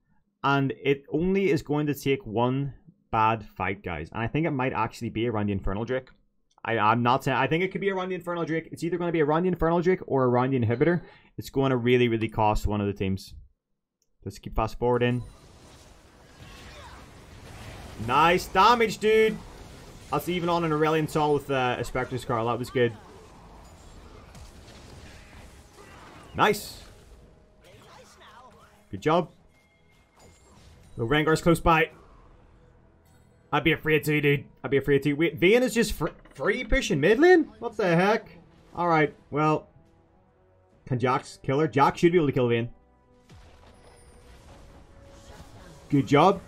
and it only is going to take one bad fight, guys. And I think it might actually be around the Infernal Drake. I'm not saying... I think it could be around the Infernal Drake. It's either going to be around the Infernal Drake or around the Inhibitor. It's going to really, really cost one of the teams. Let's keep fast forwarding. Nice damage, dude. That's even on an Aurelion Sol with a Spectre's Carl. That was good. Nice. Good job. The Rengar's close by. I'd be afraid to, dude. I'd be afraid to. Wait, Vayne is just free pushing mid lane? What the heck? Alright, well. Can Jax kill her? Jax should be able to kill Vayne. Good job.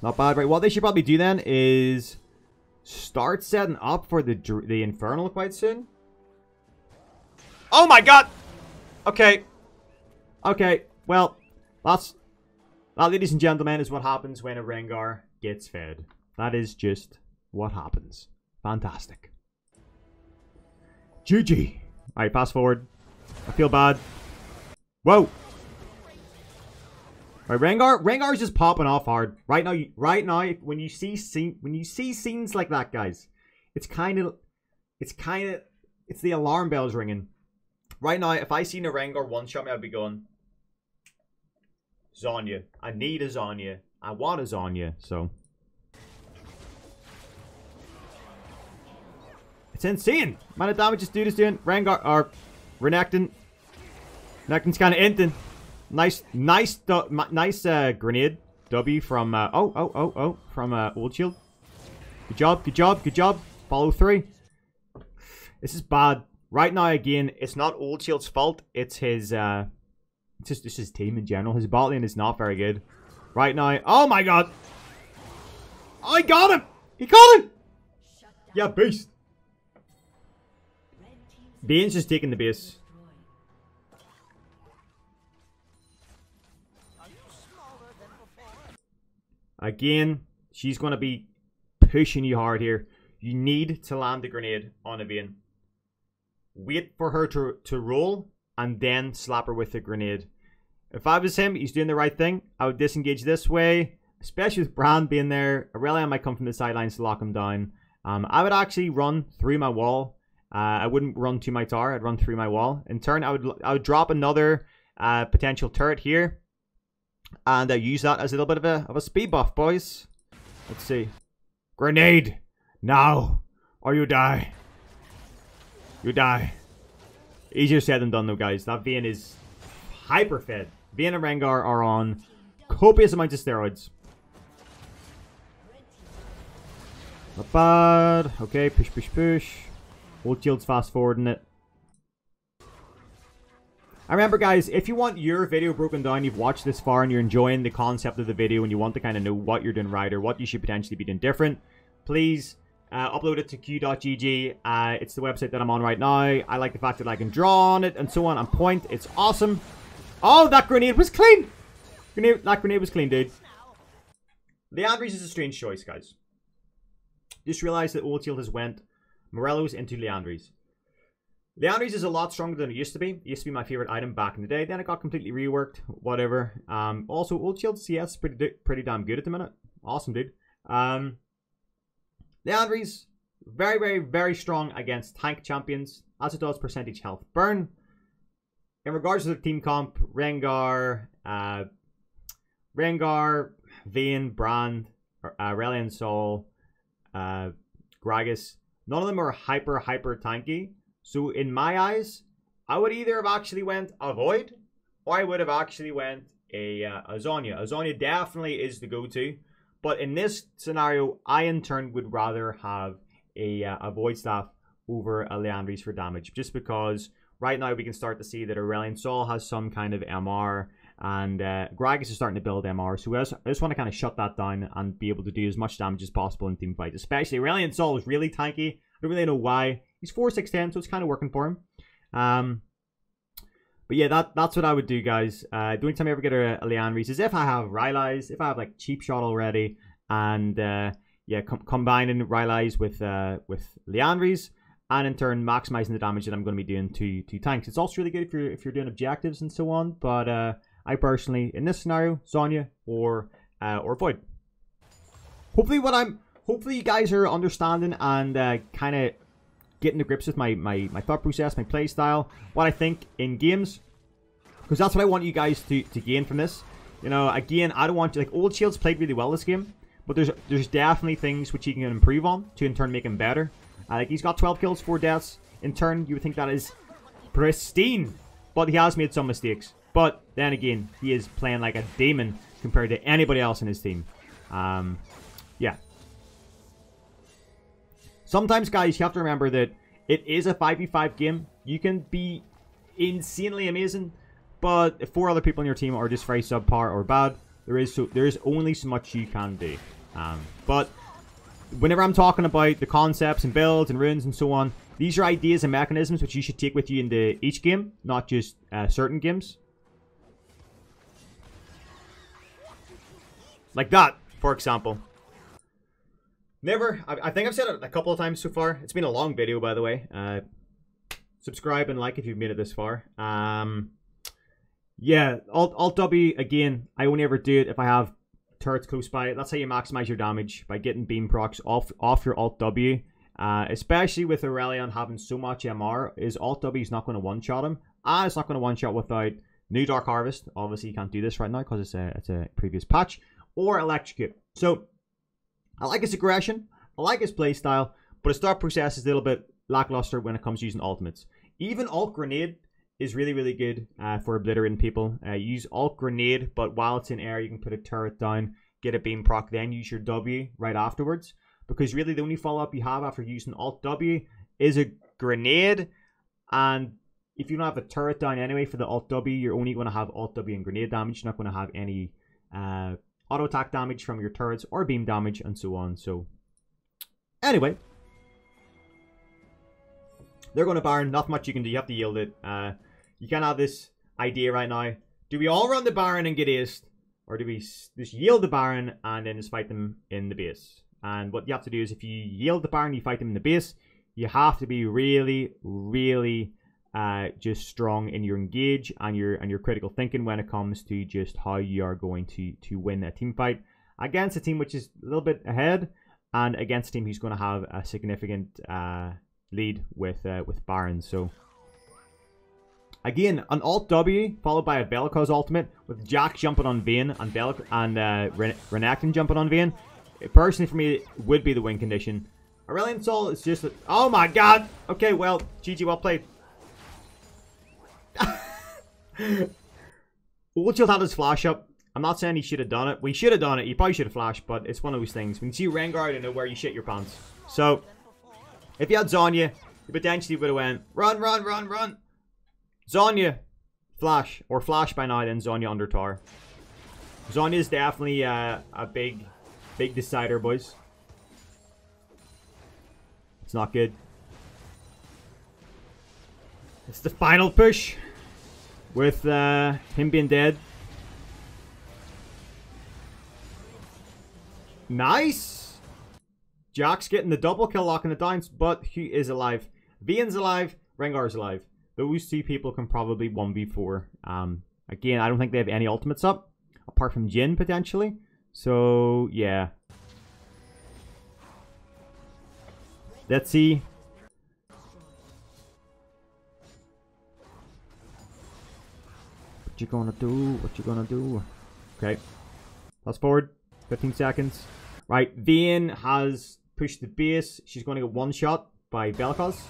Not bad. Right, what they should probably do then is start setting up for the Infernal quite soon. Oh my god! Okay. Okay, well, that, ladies and gentlemen, is what happens when a Rengar gets fed. That is just what happens. Fantastic. GG. Alright, fast forward. I feel bad. Whoa! Right, Rengar's just popping off hard right now. When you see scenes like that, guys, it's the alarm bells ringing. Right now, if I seen a Rengar one-shot me, I'd be going, Zhonya. I need a Zhonya. I want a Zhonya. So it's insane. Amount of damage this dude is doing. Rengar or Renekton. Renekton's kind of inting. Nice grenade W from from Old Shield. Good job. Follow through. This is bad. Right now, again, it's not Old Shield's fault. It's his it's just his team in general. His bot lane is not very good. Right now, oh my god! I got him! He got him! Yeah, beast. Vayne's just taking the base. Again, she's going to be pushing you hard here. You need to land the grenade on a Vayne. Wait for her to roll and then slap her with the grenade. If I was him, he's doing the right thing. I would disengage this way, especially with Brand being there. Aurelion might come from the sidelines to lock him down. I would actually run through my wall. I wouldn't run to my tower. I'd run through my wall. In turn, I would drop another potential turret here, and use that as a little bit of a speed buff, boys. Let's see. Grenade now, or you die. You die. Easier said than done, though, guys. That Vayne is hyper fed. Vayne and Rengar are on copious amounts of steroids. Not bad. Okay, push, push, push. Old shield's fast forwarding it. And remember, guys, if you want your video broken down, you've watched this far and you're enjoying the concept of the video and you want to kind of know what you're doing right or what you should potentially be doing different, please upload it to q.gg. It's the website that I'm on right now. I like the fact that I can draw on it and so on and point. It's awesome. Oh, that grenade was clean. That grenade was clean, dude. Leandries is a strange choice, guys. Just realized that Old Shield has went Morello's into Leandries. Leandries is a lot stronger than it used to be. It used to be my favorite item back in the day. Then it got completely reworked. Whatever. Also, Old Shield CS is pretty damn good at the minute. Awesome, dude. Leandries, very, very, very strong against tank champions, as it does percentage health burn. In regards to the team comp, Rengar, Vayne, Brand, Aurelion Sol, Gragas, none of them are hyper tanky. So in my eyes, I would either have actually went a Void, or I would have actually went a Zhonya. A Zhonya definitely is the go-to. But in this scenario, I in turn would rather have a Void Staff over a Leandries for damage. Just because right now we can start to see that Aurelion Sol has some kind of MR. And Gragas is starting to build MR. So I just want to kind of shut that down and be able to do as much damage as possible in team fights. Especially Aurelion Sol is really tanky. I don't really know why. He's 4-6-10, so it's kind of working for him. But yeah, that's what I would do, guys. The only time I ever get a Leandries is if I have Rylai's, if I have like Cheap Shot already, and yeah, combining Rylai's with Leandries, and in turn maximizing the damage that I'm going to be doing to tanks. It's also really good if you're doing objectives and so on. But I personally, in this scenario, Zhonya or Void. Hopefully you guys are understanding and kind of getting to grips with my thought process, my play style, what I think in games, because that's what I want you guys to gain from this. You know, again, I don't want you, like, Old Shield's played really well this game, but there's definitely things which he can improve on to in turn make him better. Like, he's got 12 kills, 4 deaths. In turn, you would think that is pristine, but he has made some mistakes. But then again, he is playing like a demon compared to anybody else in his team. Yeah. Sometimes, guys, you have to remember that it is a 5v5 game. You can be insanely amazing, but if 4 other people in your team are just very subpar or bad, there is only so much you can do. But whenever I'm talking about the concepts and builds and runes and so on, these are ideas and mechanisms which you should take with you into each game, not just certain games. Like that, for example. I think I've said it a couple of times so far. It's been a long video, by the way. Subscribe and like if you've made it this far. Yeah, Alt W, again, I only ever do it if I have turrets close by. That's how you maximize your damage, by getting beam procs off your Alt W. Especially with Aurelion having so much MR, is Alt W is not going to one-shot him. And it's not going to one-shot without New Dark Harvest. Obviously, you can't do this right now because it's a previous patch. Or Electrocute. So, I like his aggression, I like his playstyle, but his thought process is a little bit lackluster when it comes to using ultimates. Even Alt Grenade is really, really good for obliterating people. Use Alt Grenade, but while it's in air, you can put a turret down, get a beam proc, then use your W right afterwards. Because really, the only follow-up you have after using Alt W is a grenade, and if you don't have a turret down anyway for the Alt W, you're only going to have Alt W and grenade damage. You're not going to have any auto attack damage from your turrets or beam damage and so on. So anyway, they're going to Baron. Not much you can do. You have to yield it. You can't have this idea right now. Do we all run the Baron and get aced, or do we just yield the Baron and then just fight them in the base? And what you have to do is, if you yield the Baron, you fight them in the base, you have to be really, really just strong in your engage and your critical thinking when it comes to just how you are going to win a team fight against a team which is a little bit ahead, and against a team who's going to have a significant lead with Baron. So again, an alt W followed by a Vel'Koz ultimate with Jack jumping on Vayne and Renekton jumping on Vayne. Personally, for me, it would be the win condition. Aurelion Sol is just... Oh my god! Okay, well, GG, well played. Oldchild had his flash up. I'm not saying he should have done it. We should have done it. He probably should have flashed, but it's one of those things. When you see Rengar, you know where you shit your pants. So, if you had Zhonya, you potentially would have went, run, run, run, run. Zhonya, flash. Or flash by now, then Zhonya under tower. Zhonya is definitely a big decider, boys. It's not good. It's the final push. With him being dead. Nice! Jack's getting the double kill, locking it down, but he is alive. Vayne's alive, Rengar's alive. Those two people can probably 1v4. Again, I don't think they have any ultimates up. Apart from Jhin, potentially. So, yeah. Let's see. What you gonna do? What you gonna do? Okay. Fast forward. 15 seconds. Right. Vayne has pushed the base. She's going to get one shot by Vel'Koz.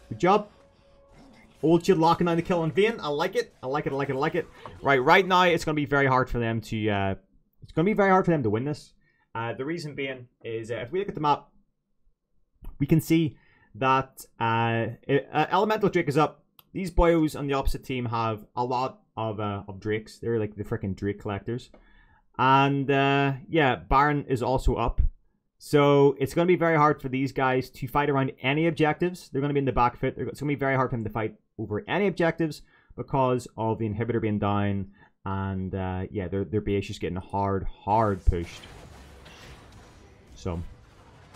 Good job. Oldchild locking down the kill on Vayne. I like it. I like it. I like it. I like it. Right now it's going to be very hard for them to. It's going to be very hard for them to win this. The reason being is if we look at the map, we can see that Elemental Drake is up. These boyos on the opposite team have a lot of Drakes. They're like the freaking Drake collectors. And yeah, Baron is also up. So it's going to be very hard for these guys to fight around any objectives. They're going to be in the back foot. It's going to be very hard for them to fight over any objectives because of the inhibitor being down. And yeah, their base just getting hard pushed. So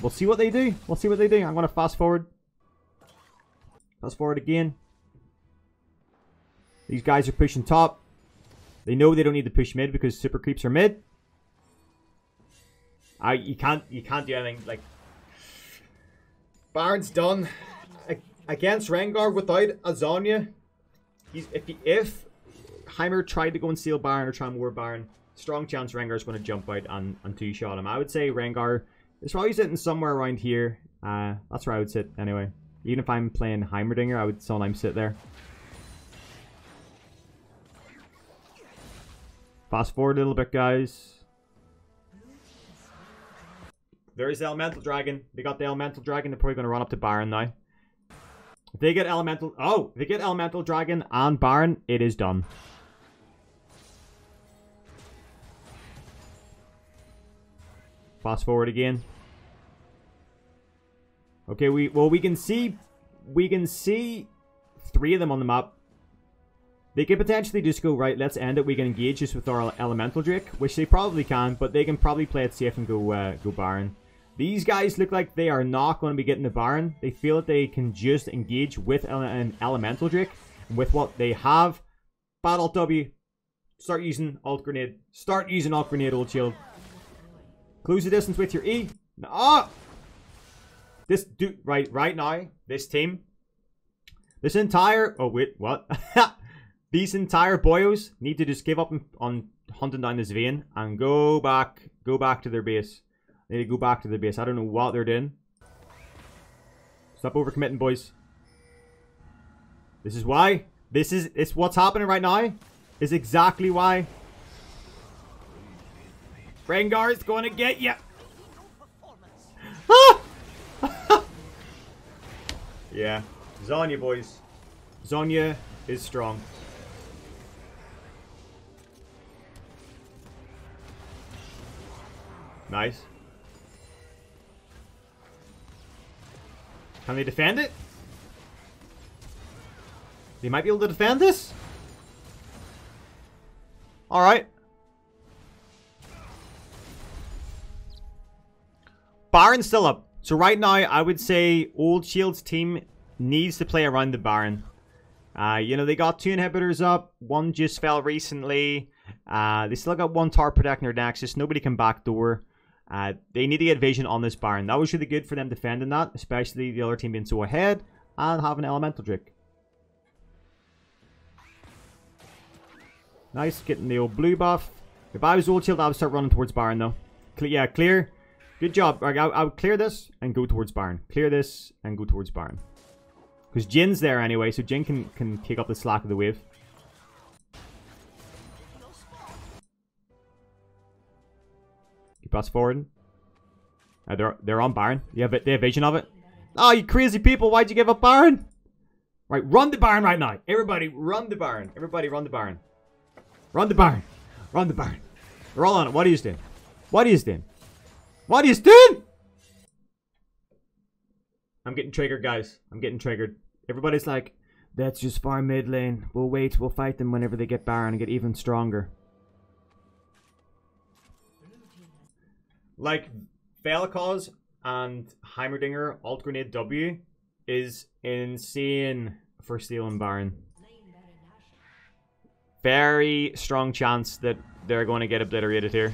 we'll see what they do. We'll see what they do. I'm going to fast forward. Fast forward again. These guys are pushing top. They know they don't need to push mid because super creeps are mid. You can't do anything. Like, Baron's done against Rengar without a Zhonya. If Heimer tried to go and steal Baron or try and ward Baron, strong chance Rengar's going to jump out and two-shot him. I would say Rengar is probably sitting somewhere around here. That's where I would sit anyway. Even if I'm playing Heimerdinger, I would sometimes sit there. Fast forward a little bit, guys. There is the Elemental Dragon. They got the Elemental Dragon. They're probably going to run up to Baron now. If they get Elemental... Oh! If they get Elemental Dragon and Baron, it is done. Fast forward again. Okay, we can see... We can see 3 of them on the map. They could potentially just go, right, let's end it. We can engage just with our Elemental Drake, which they probably can, but they can probably play it safe and go Baron. These guys look like they are not going to be getting the Baron. They feel that they can just engage with an Elemental Drake. And with what they have, Battle W, start using Alt Grenade. Start using Alt Grenade, Oldchild. Close the distance with your E. Ah! This dude, right now, this team, this entire... Oh, wait, what? These entire boyos need to just give up on hunting down this Vayne and go back to their base. They need to go back to their base. I don't know what they're doing. Stop overcommitting, boys. This is why. It's what's happening right now. Is exactly why. Rengar is going to get you. Yeah, Zhonya, boys. Zhonya is strong. Nice. Can they defend it? They might be able to defend this? Alright. Baron's still up. So right now, I would say Oldshield's team needs to play around the Baron. You know, they got 2 inhibitors up. 1 just fell recently. They still got 1 tower protecting their Nexus. Nobody can backdoor. They need to get vision on this Baron. That was really good for them defending that, especially the other team being so ahead and having Elemental Drake. Nice, getting the old blue buff. If I was Old Shield, I would start running towards Baron though. Yeah, clear. Good job. I would clear this and go towards Baron. Clear this and go towards Baron. Because Jin's there anyway, so Jin can kick up the slack of the wave. Keep us forward. They're on Baron. They have vision of it. Oh, you crazy people! Why'd you give up Baron? Right, run the Baron right now. Everybody, run the Baron. Everybody, run the Baron. Run the Baron. Run the Baron. They're all on it. What are you doing? What are you doing? What are you doing? I'm getting triggered, guys. I'm getting triggered. Everybody's like, that's just far mid lane. We'll wait. We'll fight them whenever they get Baron and get even stronger. Like, Vel'Koz and Heimerdinger Alt Grenade W is insane for stealing Baron. Very strong chance that they're going to get obliterated here.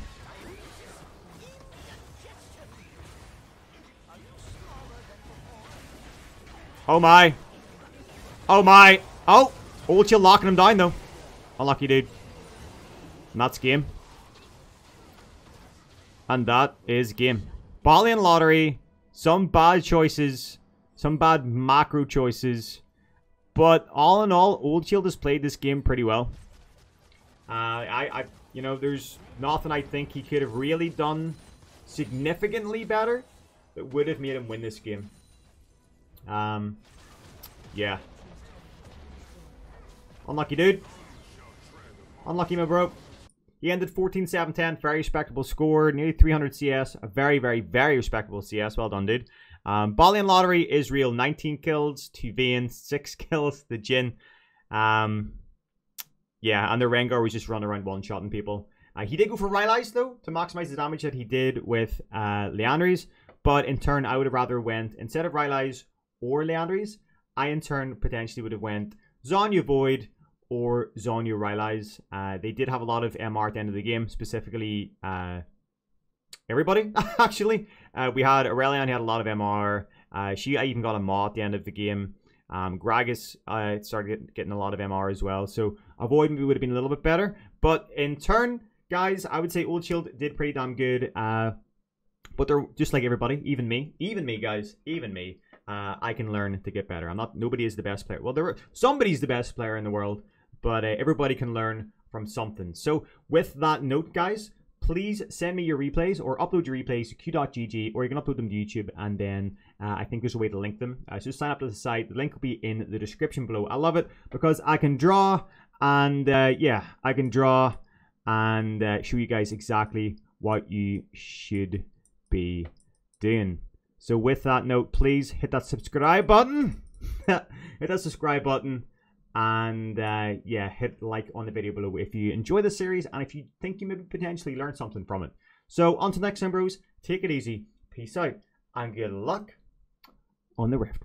Oh my. Oh my. Oh! Old Shield locking him down though. Unlucky dude. And that's game. And that is game. Bolian Lottery. Some bad choices. Some bad macro choices. But all in all, Old Shield has played this game pretty well. You know, there's nothing I think he could have really done significantly better that would have made him win this game. Yeah. Unlucky, dude. Unlucky, my bro. He ended 14-7-10. Very respectable score. Nearly 300 CS. A very, very, very respectable CS. Well done, dude. Bolian Lottery is real. 19 kills to Vayne. 6 kills to Jin. Yeah, and the Rengar was just running around one-shotting people. He did go for Rylai's, though, to maximize the damage that he did with Liandry's. But in turn, I would have rather went, instead of Rylai's or Liandry's, I in turn potentially would have went Zhonya Void or Zhonya Rylai's. They did have a lot of MR at the end of the game, specifically everybody, actually. We had Aurelion, he had a lot of MR. I even got a Maw at the end of the game. Gragas started getting a lot of MR as well. So a Void maybe would have been a little bit better. But in turn, guys, I would say Old Shield did pretty damn good. But they're just like everybody, even me, guys, even me. I can learn to get better. Nobody is the best player. Well, somebody's the best player in the world, but everybody can learn from something. So with that note, guys, please send me your replays or upload your replays to q.gg, or you can upload them to YouTube, and then I think there's a way to link them. So sign up to the site. The link will be in the description below. I love it because I can draw, and yeah, I can draw and show you guys exactly what you should be doing. So with that note, please hit that subscribe button. Hit that subscribe button. And yeah, hit like on the video below if you enjoy the series and if you think you maybe potentially learn something from it. So until next time, bros, take it easy. Peace out. And good luck on the rift.